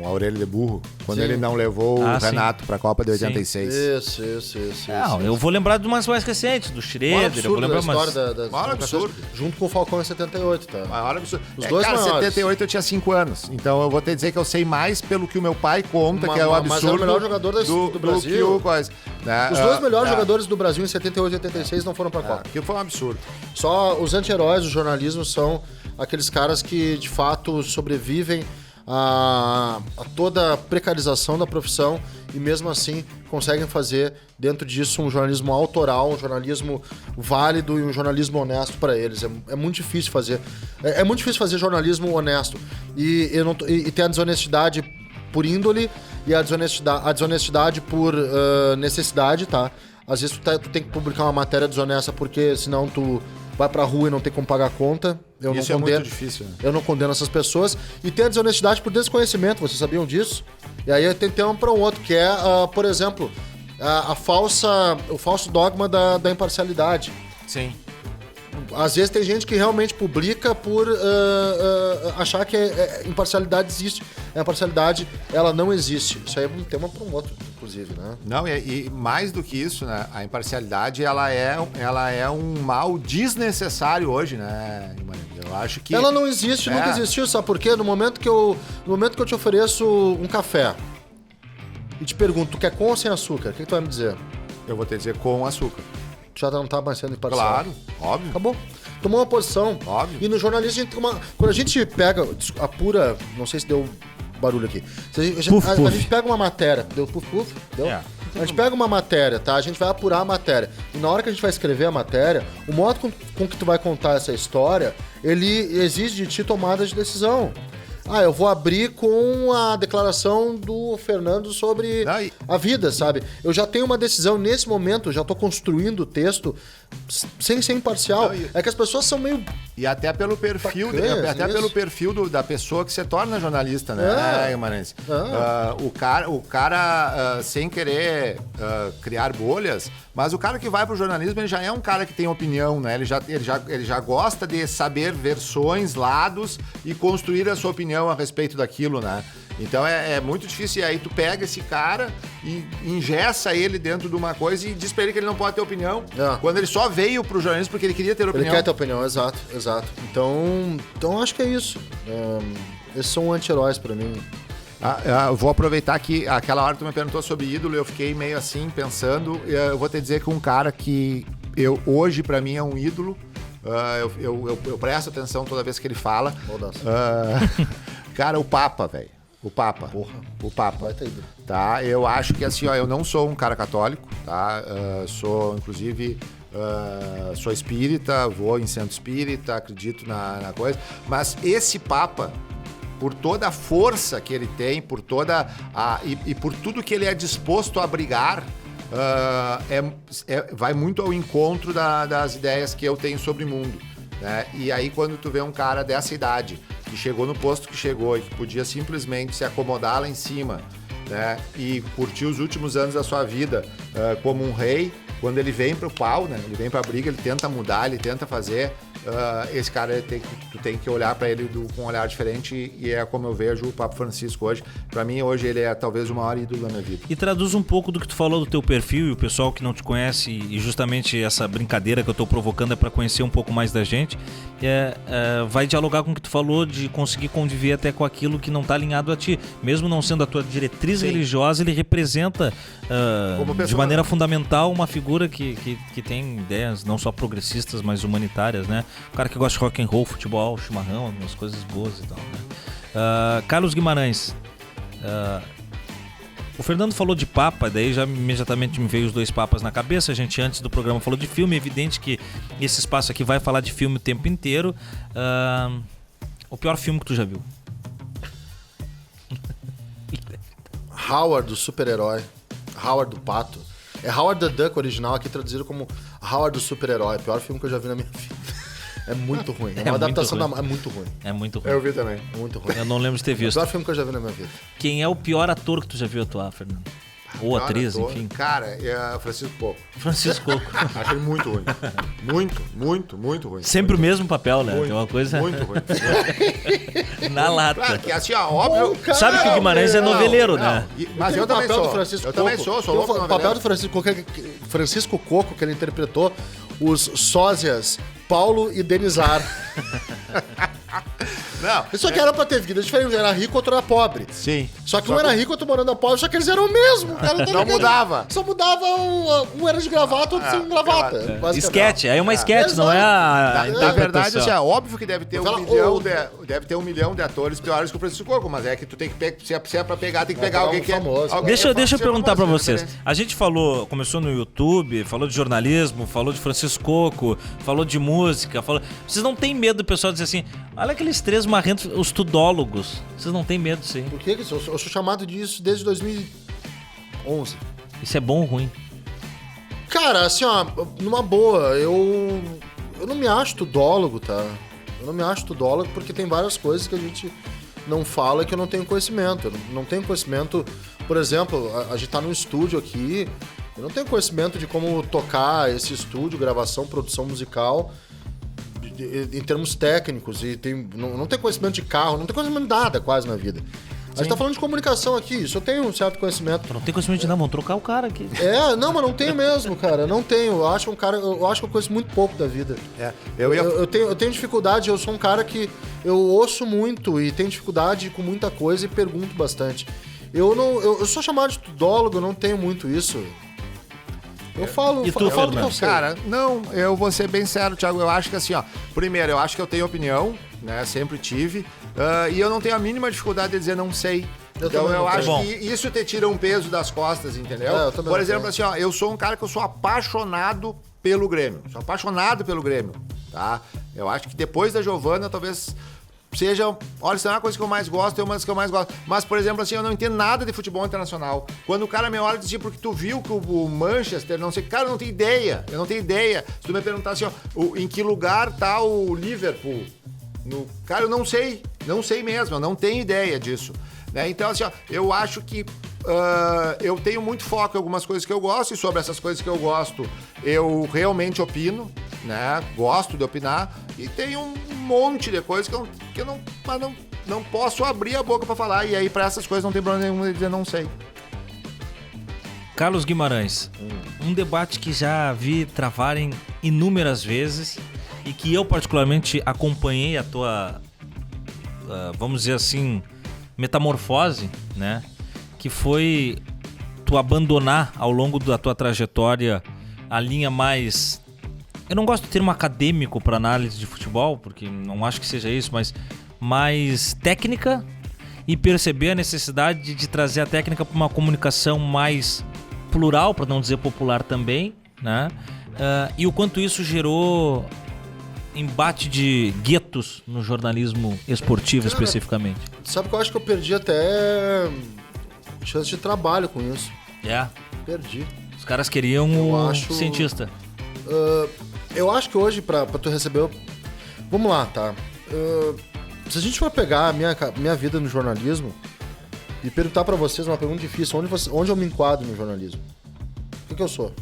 a orelha de burro, quando Sim. ele não levou o Renato pra Copa de 86. Isso. Não, eu vou lembrar de umas mais recentes, do Schroeder, eu vou lembrar umas... Maior absurdo. Junto com o Falcão em 78, tá? Maior absurdo. Os dois cara, maiores. 78 eu tinha 5 anos, então eu vou te dizer que eu sei mais pelo que o meu pai conta, que é o absurdo. Mas é o melhor jogador do Brasil. Que o coisa, né? Os dois melhores jogadores do Brasil em 78 e 86 não foram pra Copa. Que foi um absurdo. Só os anti-heróis do jornalismo são aqueles caras que de fato sobrevivem a toda a precarização da profissão e mesmo assim conseguem fazer dentro disso um jornalismo autoral, um jornalismo válido e um jornalismo honesto para eles. É muito difícil fazer. É muito difícil fazer jornalismo honesto e ter a desonestidade por índole e a desonestidade por necessidade, tá? Às vezes tu tem que publicar uma matéria desonesta porque senão tu vai pra rua e não tem como pagar a conta. Isso é muito difícil, né? Eu não condeno essas pessoas. E tem a desonestidade por desconhecimento, vocês sabiam disso? E aí tem um para um outro, que é, por exemplo, o falso dogma da imparcialidade. Sim. Às vezes tem gente que realmente publica por achar que imparcialidade existe. A imparcialidade, ela não existe. Isso aí é um tema para um outro, inclusive, né? Não, e mais do que isso, né? A imparcialidade, ela é um mal desnecessário hoje, né? Eu acho que... Ela não existe, nunca existiu, sabe por quê? No momento que eu te ofereço um café e te pergunto, tu quer com ou sem açúcar? O que tu vai me dizer? Eu vou te dizer com açúcar. Tu já não tá mais sendo imparcial. Claro, óbvio. Acabou. Tomou uma posição. Óbvio. E no jornalismo a gente tem quando a gente pega, apura, não sei se deu barulho aqui. A gente pega uma matéria, deu puf, deu? É. A gente pega uma matéria, tá? A gente vai apurar a matéria. E na hora que a gente vai escrever a matéria, o modo com que tu vai contar essa história, ele exige de ti tomada de decisão. Eu vou abrir com a declaração do Fernando sobre a vida, sabe? Eu já tenho uma decisão nesse momento, eu já tô construindo o texto sem ser imparcial. É que as pessoas são meio... E até pelo perfil, pelo perfil da pessoa que se torna jornalista, né, Guimarães? O cara sem querer criar bolhas, mas o cara que vai pro jornalismo, ele já é um cara que tem opinião, né? Ele já gosta de saber versões, lados e construir a sua opinião a respeito daquilo, né? Então é muito difícil. E aí tu pega esse cara e engessa ele dentro de uma coisa e diz pra ele que ele não pode ter opinião. Quando ele só veio pro jornalismo porque ele queria ter opinião. Ele quer ter opinião, exato. Então acho que é isso. Esses são anti-heróis pra mim. Eu vou aproveitar que aquela hora tu me perguntou sobre ídolo, eu fiquei meio assim pensando. Eu vou te dizer que um cara que hoje pra mim é um ídolo. Eu presto atenção toda vez que ele fala. Cara, o Papa, velho. O Papa. Porra. O Papa. Vai ter ido. Tá? Eu acho que assim, eu não sou um cara católico, tá? Sou, inclusive, sou espírita, vou em centro espírita, acredito na coisa. Mas esse Papa, por toda a força que ele tem, por toda e por tudo que ele é disposto a brigar, vai muito ao encontro das ideias que eu tenho sobre o mundo, né? E aí quando tu vê um cara dessa idade, que chegou no posto que chegou e que podia simplesmente se acomodar lá em cima, né? E curtir os últimos anos da sua vida como um rei, quando ele vem pro pau, né? Ele vem pra briga, ele tenta mudar, ele tenta fazer, esse cara tu tem que olhar para ele com um olhar diferente, e é como eu vejo o Papa Francisco hoje. Para mim, hoje, ele é talvez o maior ídolo da minha vida. E traduz um pouco do que tu falou do teu perfil, e o pessoal que não te conhece, e justamente essa brincadeira que eu tô provocando é para conhecer um pouco mais da gente, vai dialogar com o que tu falou de conseguir conviver até com aquilo que não tá alinhado a ti. Mesmo não sendo a tua diretriz religiosa, ele representa de maneira fundamental uma figura que tem ideias não só progressistas, mas humanitárias, né? O cara que gosta de rock and roll, futebol, chimarrão, algumas coisas boas e tal, né? Carlos Guimarães, o Fernando falou de Papa, daí já imediatamente me veio os dois papas na cabeça. A gente antes do programa falou de filme, é evidente que esse espaço aqui vai falar de filme o tempo inteiro. O pior filme que tu já viu? Howard, do super-herói. Howard do Pato. É Howard the Duck original, aqui traduzido como Howard do super-herói. Pior filme que eu já vi na minha vida. É muito ruim. É uma adaptação da... É muito ruim. É muito ruim. Eu vi também. É muito ruim. Eu não lembro de ter visto. É o pior filme que eu já vi na minha vida. Quem é o pior ator que tu já viu atuar, Fernando? Ou atriz, enfim. Cara, é Francisco Coco. Francisco Coco. Achei muito ruim. Muito ruim. Sempre o mesmo papel, né? Muito, Tem uma coisa... Muito ruim. Na lata. Claro, que assim, ó, óbvio... Sabe que o Guimarães é noveleiro, né? Mas eu também sou. Eu também sou louco. O papel do Francisco Coco, que ele interpretou os sósias Paulo e Denizar. Não. Isso aqui era pra ter vida diferente. Era rico, outro era pobre. Sim. Só que um era rico, outro morando pobre, só que eles eram o mesmo. Não mudava. Só mudava um era de gravata, outro sem gravata. Esquete, aí é uma esquete, não é a Na verdade, assim, é óbvio que deve ter um milhão de atores piores que o Francisco Coco, mas é que tu tem que, se é pra pegar, tem que pegar alguém que é famoso. Deixa eu perguntar pra vocês. A gente começou no YouTube, falou de jornalismo, falou de Francisco Coco, falou de música, Vocês não têm medo do pessoal dizer assim, olha aqueles três marrentos, os tudólogos. Vocês não têm medo disso aí? Por que isso? Eu sou chamado disso desde 2011. Isso é bom ou ruim? Cara, assim, ó, numa boa, eu não me acho tudólogo, tá? Eu não me acho tudólogo porque tem várias coisas que a gente não fala que eu não tenho conhecimento. Eu não tenho conhecimento, por exemplo, a gente tá num estúdio aqui, eu não tenho conhecimento de como tocar esse estúdio, gravação, produção musical, em termos técnicos, e não tem conhecimento de carro, não tem conhecimento de nada quase na vida. A gente tá falando de comunicação aqui, isso eu tenho um certo conhecimento. Tu não tem conhecimento de nada, vamos trocar o cara aqui. Não, mas não tenho mesmo, cara, não tenho. Eu acho que eu conheço muito pouco da vida. Eu tenho dificuldade, eu sou um cara que eu ouço muito e tenho dificuldade com muita coisa e pergunto bastante. Eu sou chamado de tudólogo, eu não tenho muito isso. Eu falo, e tu, falo do que eu sei. Cara, não, eu vou ser bem sério, Thiago. Eu acho que assim, ó, primeiro, eu acho que eu tenho opinião, né? Sempre tive. E eu não tenho a mínima dificuldade de dizer não sei. Então eu acho que isso te tira um peso das costas, entendeu? Por exemplo, assim, ó, eu sou um cara que eu sou apaixonado pelo Grêmio. Sou apaixonado pelo Grêmio, tá? Eu acho que depois da Giovana, talvez seja... Olha, isso é uma coisa que eu mais gosto, é uma das que eu mais gosto. Mas, por exemplo, assim, eu não entendo nada de futebol internacional. Quando o cara me olha e diz, tipo, porque tu viu que o Manchester, não sei... Cara, eu não tenho ideia. Eu não tenho ideia. Se tu me perguntar assim, ó, em que lugar tá o Liverpool? Cara, eu não sei. Não sei mesmo, eu não tenho ideia disso. Né? Então, assim, ó, eu acho que eu tenho muito foco em algumas coisas que eu gosto, e sobre essas coisas que eu gosto, eu realmente opino, né? Gosto de opinar, e tem um monte de coisas que eu não posso abrir a boca pra falar, e aí pra essas coisas não tem problema nenhum de dizer não sei. Carlos Guimarães, um debate que já vi travarem inúmeras vezes e que eu particularmente acompanhei a tua, vamos dizer assim, metamorfose, né? Que foi tu abandonar ao longo da tua trajetória a linha mais... Eu não gosto do termo acadêmico para análise de futebol, porque não acho que seja isso, mas mais técnica, e perceber a necessidade de trazer a técnica para uma comunicação mais plural, para não dizer popular também, né? E o quanto isso gerou embate de guetos no jornalismo esportivo, cara, especificamente. Sabe que eu acho que eu perdi até chance de trabalho com isso. Perdi. Os caras queriam cientista. Eu acho que hoje, pra tu receber... Vamos lá, tá? Se a gente for pegar a minha vida no jornalismo e perguntar pra vocês uma pergunta difícil, onde eu me enquadro no jornalismo? O que eu sou?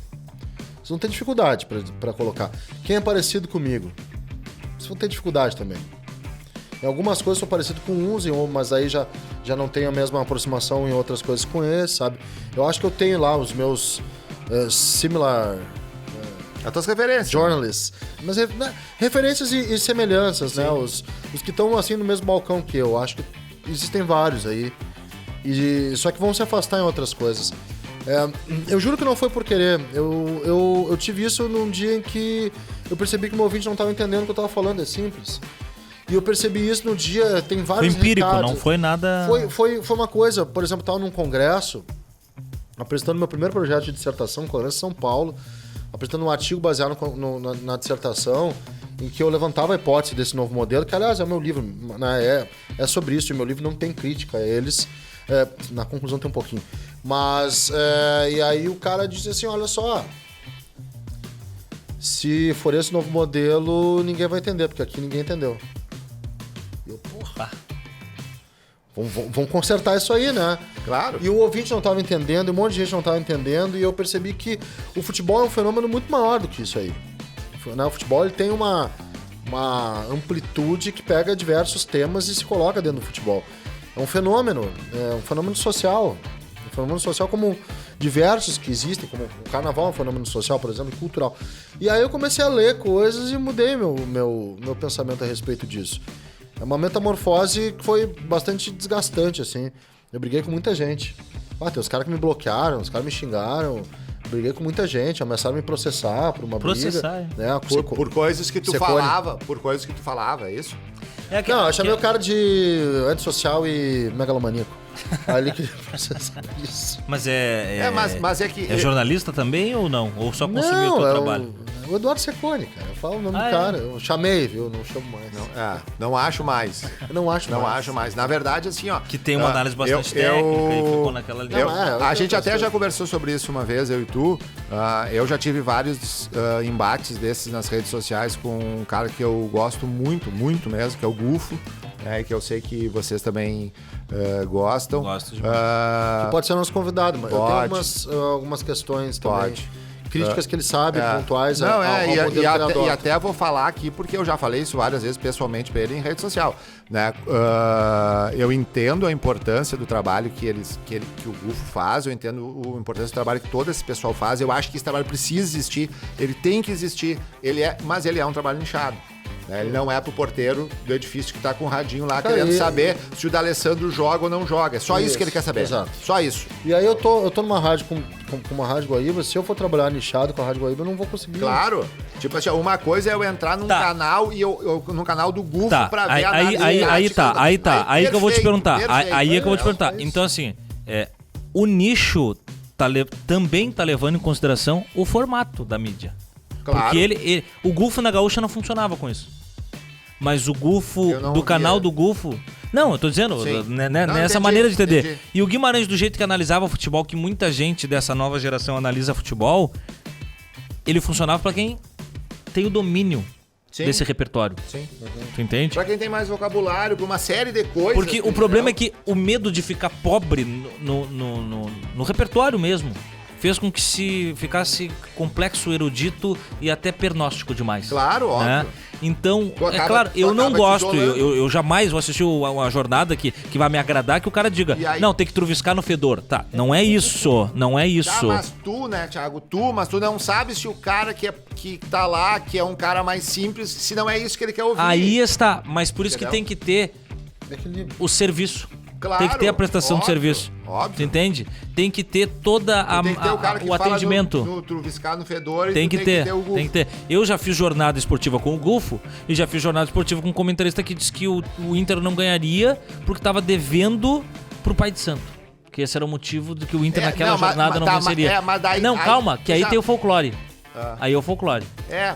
Vocês não tem dificuldade pra colocar. Quem é parecido comigo? vocês vão ter dificuldade também. Em algumas coisas sou parecido com uns, mas aí já não tenho a mesma aproximação em outras coisas com eles, sabe? Eu acho que eu tenho lá os meus similar... As tuas referências. Journalists. Mas referências e semelhanças, né? Os que estão assim no mesmo balcão que eu. Acho que existem vários aí. Só que vão se afastar em outras coisas. Eu juro que não foi por querer. Eu tive isso num dia em que eu percebi que o meu ouvinte não estava entendendo o que eu estava falando. É simples. E eu percebi isso no dia, tem vários Foi empírico, recados. não foi nada... Foi uma coisa, por exemplo, eu estava num congresso, apresentando meu primeiro projeto de dissertação, Congresso de São Paulo, apresentando um artigo baseado na dissertação, em que eu levantava a hipótese desse novo modelo, que aliás é o meu livro, né, é sobre isso, e meu livro não tem crítica a eles, na conclusão tem um pouquinho. Mas, e aí o cara disse assim, olha só, se for esse novo modelo, ninguém vai entender, porque aqui ninguém entendeu. Eu, porra, vamos consertar isso aí, né? Claro. E o ouvinte não estava entendendo, um monte de gente não estava entendendo, e eu percebi que o futebol é um fenômeno muito maior do que isso aí. O futebol ele tem uma amplitude que pega diversos temas e se coloca dentro do futebol. É um fenômeno social. Um fenômeno social como diversos que existem, como o carnaval é um fenômeno social, por exemplo, e cultural. E aí eu comecei a ler coisas e mudei meu pensamento a respeito disso. É uma metamorfose que foi bastante desgastante, assim. Eu briguei com muita gente. Tem os caras que me bloquearam, os caras me xingaram. Briguei com muita gente, ameaçaram me processar por uma briga. Né? Por coisas que tu falava. Por coisas que tu falava, é isso? Não, eu chamei o cara de antissocial e megalomaníaco. Aí ele queria processar isso. Mas mas é que... É jornalista também ou não? Ou só consumiu o teu trabalho? O Eduardo Secone, cara. Eu falo o nome do cara. Eu chamei, viu? Não chamo mais. Não acho mais. Eu não acho mais. Na verdade, assim, ó... Que tem uma análise bastante técnica e ficou naquela linha. A gente até já conversou sobre isso uma vez, eu e tu. Eu já tive vários embates desses nas redes sociais com um cara que eu gosto muito, muito mesmo, que é o Gufo. Que eu sei que vocês também gostam. Gosto demais. Que pode ser nosso convidado, mas eu tenho algumas questões também. Críticas que ele sabe, pontuais ao modelo e até vou falar aqui, porque eu já falei isso várias vezes pessoalmente para ele em rede social. Né? Eu entendo a importância do trabalho que o Gufo faz, eu entendo a importância do trabalho que todo esse pessoal faz, eu acho que esse trabalho precisa existir, ele tem que existir, mas ele é um trabalho nichado. Ele não é pro porteiro do edifício que tá com o radinho lá querendo saber se o D'Alessandro joga ou não joga. É só isso que ele quer saber. Exato. Só isso. E aí eu tô numa rádio com uma Rádio Guaíba, se eu for trabalhar nichado com a Rádio Guaíba, eu não vou conseguir. Claro. Tipo assim, uma coisa é eu entrar num canal e eu no canal do Gufo pra ver a análise. Aí que eu vou te perguntar. Aí é que eu vou te perguntar. É Então assim, o nicho também tá levando em consideração o formato da mídia. Claro. Porque o Gufo na Gaúcha não funcionava com isso. Mas o Gufo, do canal do Gufo... Não, eu tô dizendo, nessa maneira de entender. Entendi. E o Guimarães, do jeito que analisava futebol, que muita gente dessa nova geração analisa futebol, ele funcionava pra quem tem o domínio desse repertório. Sim. Tu entende? Pra quem tem mais vocabulário, pra uma série de coisas. Porque o problema é que o medo de ficar pobre no repertório mesmo fez com que se ficasse complexo, erudito e até pernóstico demais. Claro, óbvio. Então, claro, eu não gosto, eu jamais vou assistir uma jornada que vai me agradar que o cara diga, não, tem que truviscar no fedor. Tá, não é isso, não é isso. Mas tu, né, Thiago, mas tu não sabes se o cara que tá lá, que é um cara mais simples, se não é isso que ele quer ouvir. Aí está, mas por isso que tem que ter o serviço. Claro, tem que ter a prestação de serviço. Óbvio. Tu entende? Tem que ter toda o atendimento. No truviscar no fedor tem e que ter o Gufo. Tem que ter. Eu já fiz jornada esportiva com o Gufo e já fiz jornada esportiva com um comentarista que disse que o Inter não ganharia porque estava devendo pro pai de santo. Que esse era o motivo de que o Inter naquela jornada não venceria. Calma, que aí tem o folclore. Aí é o folclore.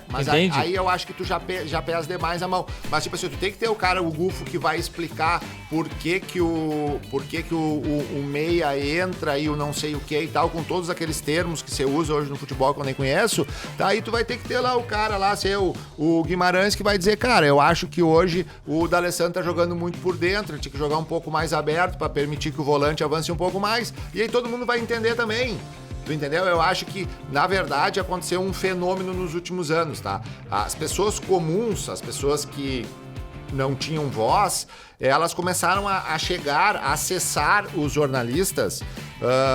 Mas aí eu acho que tu já pesa demais a mão. Mas tipo assim, tu tem que ter o Gufo que vai explicar por que o meia entra e o não sei o que e tal, com todos aqueles termos que você usa hoje no futebol que eu nem conheço. Daí tu vai ter que ter lá o cara lá, ser o Guimarães, que vai dizer, cara, eu acho que hoje o D'Alessandro tá jogando muito por dentro, tinha que jogar um pouco mais aberto pra permitir que o volante avance um pouco mais. E aí todo mundo vai entender também. Tu entendeu? Eu acho que, na verdade, aconteceu um fenômeno nos últimos anos, tá? As pessoas comuns, as pessoas que não tinham voz, elas começaram a chegar, a acessar os jornalistas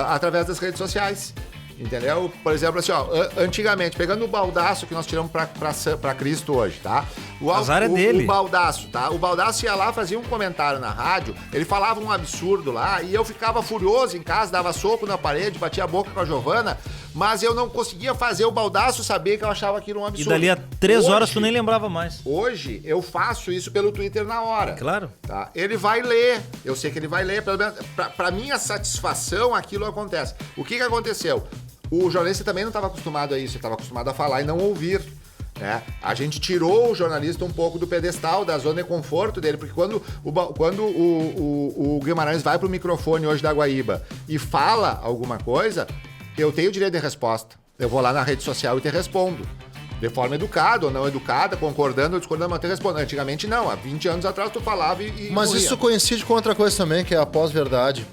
através das redes sociais. Entendeu? Por exemplo, assim, ó, antigamente, pegando o baldaço que nós tiramos pra Cristo hoje, tá? O azar é dele. O baldaço, tá? O baldaço ia lá, fazia um comentário na rádio, ele falava um absurdo lá, e eu ficava furioso em casa, dava soco na parede, batia a boca com a Giovana, mas eu não conseguia fazer o baldaço saber que eu achava aquilo um absurdo. E dali a 3 horas tu nem lembrava mais. Hoje, eu faço isso pelo Twitter na hora. Claro. Tá? Ele vai ler, eu sei que ele vai ler, pelo menos pra minha satisfação, aquilo acontece. O que aconteceu? O jornalista também não estava acostumado a isso, ele estava acostumado a falar e não ouvir. Né? A gente tirou o jornalista um pouco do pedestal, da zona de conforto dele, porque quando o Guimarães vai pro microfone hoje da Guaíba e fala alguma coisa, eu tenho direito de resposta. Eu vou lá na rede social e te respondo. De forma educada ou não educada, concordando ou discordando, mas eu te respondo. Antigamente não, há 20 anos atrás tu falava e Mas morria. Isso coincide com outra coisa também, que é a pós-verdade.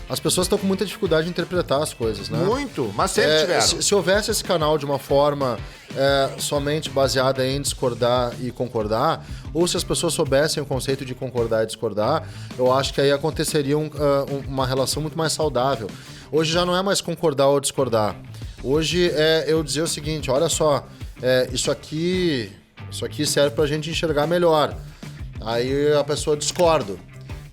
As pessoas estão com muita dificuldade de interpretar as coisas, né? Muito, mas sempre tiveram. Se houvesse esse canal de uma forma somente baseada em discordar e concordar, ou se as pessoas soubessem o conceito de concordar e discordar, eu acho que aí aconteceria uma relação muito mais saudável. Hoje já não é mais concordar ou discordar. Hoje é eu dizer o seguinte, olha só, isso aqui serve pra gente enxergar melhor. Aí a pessoa discorda.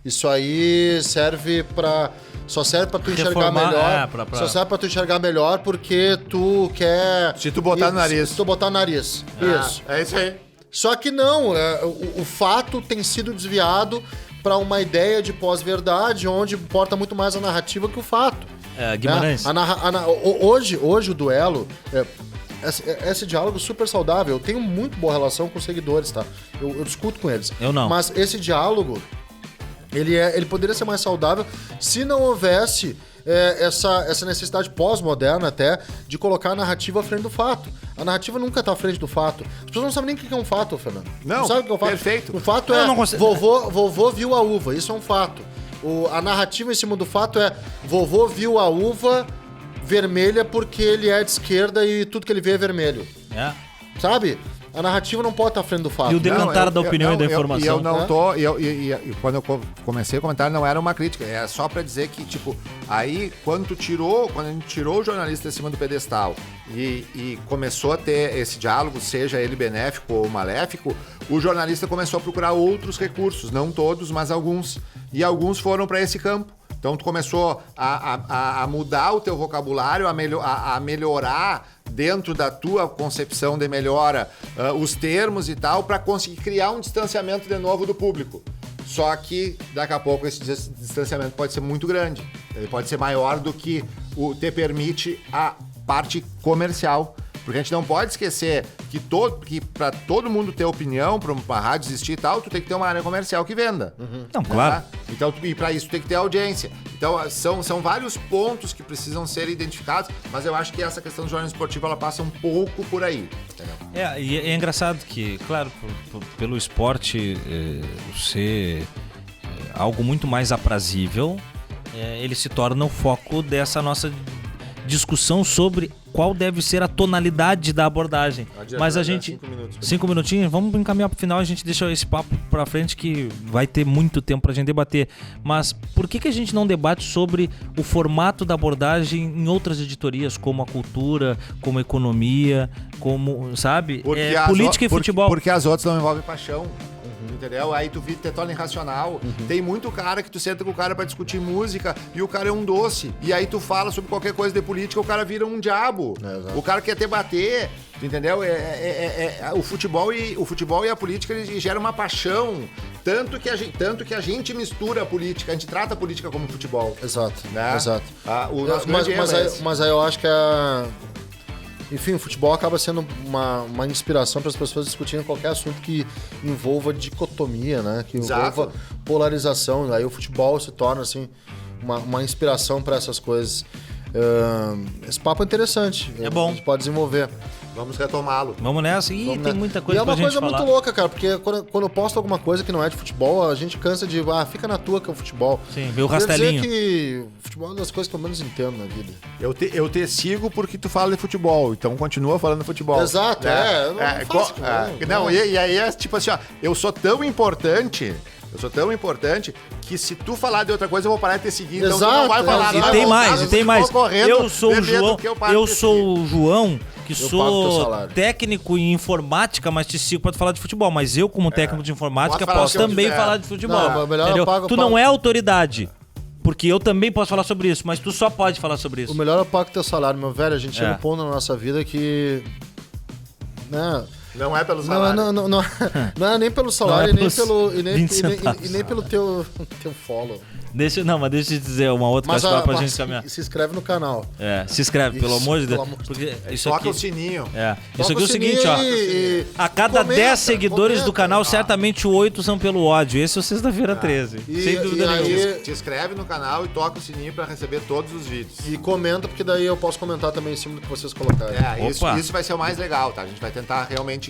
Isso aí só serve pra tu enxergar melhor. Só serve pra tu enxergar melhor porque tu quer... Se tu botar no nariz. Se tu botar no nariz. Isso. É isso aí. Só que não, o fato tem sido desviado pra uma ideia de pós-verdade, onde importa muito mais a narrativa que o fato. Guimarães. Hoje o duelo... Esse diálogo super saudável. Eu tenho muito boa relação com os seguidores, tá? Eu discuto com eles. Eu não. Mas esse diálogo... Ele poderia ser mais saudável se não houvesse essa necessidade pós-moderna até de colocar a narrativa à frente do fato. A narrativa nunca está à frente do fato. As pessoas não sabem nem o que é um fato, Fernando. Não sabe o que é um fato? Perfeito. O fato vovô viu a uva. Isso é um fato. A narrativa em cima do fato é vovô viu a uva vermelha porque ele é de esquerda e tudo que ele vê é vermelho. Sabe? A narrativa não pode estar à frente do fato. E o decantar da opinião e da informação. E eu não tô... E quando eu comecei o comentário, não era uma crítica. É só pra dizer que, tipo... Aí, quando a gente tirou o jornalista de cima do pedestal e começou a ter esse diálogo, seja ele benéfico ou maléfico, o jornalista começou a procurar outros recursos. Não todos, mas alguns. E alguns foram pra esse campo. Então, tu começou a mudar o teu vocabulário, a melhorar dentro da tua concepção de melhora os termos e tal, para conseguir criar um distanciamento de novo do público. Só que, daqui a pouco, esse distanciamento pode ser muito grande. Ele pode ser maior do que te permite a parte comercial. Porque a gente não pode esquecer que para todo mundo ter opinião, para uma rádio existir e tal, tu tem que ter uma área comercial que venda. Não, claro. Então, e para isso tu tem que ter audiência. Então, são vários pontos que precisam ser identificados, mas eu acho que essa questão do jornalismo esportivo, ela passa um pouco por aí. Entendeu? E é engraçado que, claro, pelo esporte ser algo muito mais aprazível, ele se torna o foco dessa nossa discussão sobre qual deve ser a tonalidade da abordagem. Mas a gente... 5 minutinhos? Vamos encaminhar pro final, a gente deixa esse papo pra frente que vai ter muito tempo pra gente debater. Mas por que a gente não debate sobre o formato da abordagem em outras editorias, como a cultura, como a economia, como, sabe? Política e futebol. Porque as outras não envolvem paixão. Entendeu? Aí tu te torna irracional. Tem muito cara que tu senta com o cara pra discutir música e o cara é um doce. E aí tu fala sobre qualquer coisa de política, o cara vira um diabo. O cara quer te bater, entendeu? O futebol e a política, eles geram uma paixão. Tanto que a gente mistura a política, a gente trata a política como futebol. Exato, né? Exato. Mas aí eu acho que enfim, o futebol acaba sendo uma inspiração para as pessoas discutirem qualquer assunto que envolva dicotomia, né? Que envolva polarização. Aí o futebol se torna assim uma inspiração para essas coisas. Esse papo é interessante. É bom. A gente pode desenvolver. Vamos retomá-lo. Vamos nessa. Ih, Vamos tem né? muita coisa e é pra uma gente coisa falar. muito louca, cara, porque quando eu posto alguma coisa que não é de futebol, a gente cansa de, fica na tua que é o futebol. Sim, vê o Quer dizer rastelinho. que futebol é uma das coisas que eu menos entendo na vida. Eu te sigo porque tu fala de futebol, então continua falando de futebol. Exato, eu não faço futebol, não, e aí é tipo assim, ó, eu sou tão importante que se tu falar de outra coisa, eu vou parar de te seguir, então tu não vai falar. E vai tem voltar, mais, se e tem tu mais. for correndo, Eu sou o bebendo, João, que eu paro eu de te sou o João, que pago teu sou salário. técnico em informática, mas te sigo pra falar de futebol. Mas eu, como técnico de informática, Posso falar posso o que eu também quiser. falar de futebol. Não, melhor eu entendeu? pago- Tu não é autoridade. Porque eu também posso falar sobre isso, mas tu só pode falar sobre isso. O melhor é pago teu salário, meu velho. A gente chega É. um ponto na nossa vida que... Né? Não é pelo salário. Não é nem pelo salário Não é e nem pelos pelo, 20 centavos. e nem pelo teu follow. Mas deixa eu te dizer uma outra coisa pra gente caminhar. se inscreve no canal. Se inscreve, pelo Isso, amor de Deus. pelo amor de Porque isso Toca aqui... o sininho. Isso Toca aqui é o seguinte, sininho ó. e A cada comenta, 10 seguidores do comenta. canal, certamente 8 são pelo ódio. Esse é o Sexta-feira 13. E- sem dúvida e aí- nenhuma. Te inscreve no canal e toca o sininho pra receber todos os vídeos. E comenta, porque daí eu posso comentar também em cima do que vocês colocarem. Opa. Isso vai ser o mais legal, tá? A gente vai tentar realmente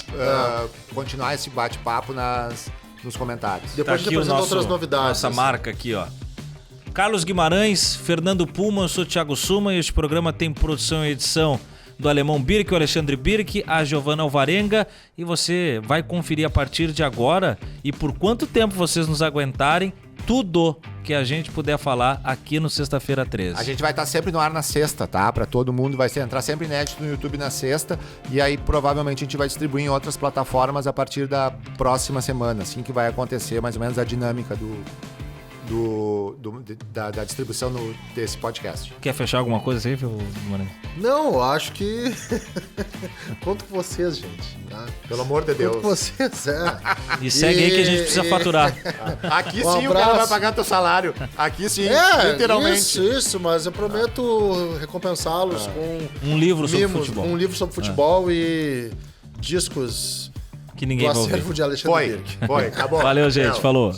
continuar esse bate-papo nos comentários. Depois Tá a gente aqui o apresenta nosso, outras novidades. nossa marca aqui, ó. Carlos Guimarães, Fernando Puma, eu sou Thiago Suma e este programa tem produção e edição do Alemão Birk, o Alexandre Birk, a Giovana Alvarenga, e você vai conferir a partir de agora e por quanto tempo vocês nos aguentarem tudo que a gente puder falar aqui no Sexta-feira 13. A gente vai estar sempre no ar na sexta, tá? Pra todo mundo, vai entrar sempre inédito no YouTube na sexta e aí provavelmente a gente vai distribuir em outras plataformas a partir da próxima semana, assim que vai acontecer mais ou menos a dinâmica da distribuição desse podcast. Quer fechar alguma coisa aí, Guimarães? Não, eu acho que... Conto com vocês, gente. Tá? Pelo amor de Conto Deus. com vocês, E segue aí que a gente precisa faturar. Aqui Um sim o cara abraço. vai pagar teu salário. Aqui sim, literalmente. Isso, mas eu prometo recompensá-los com Um livro sobre mimos, futebol. um livro sobre futebol e discos Que ninguém do vai ouvir. acervo de Alexandre Birk. Foi, acabou. Valeu, gente. Tchau. Falou.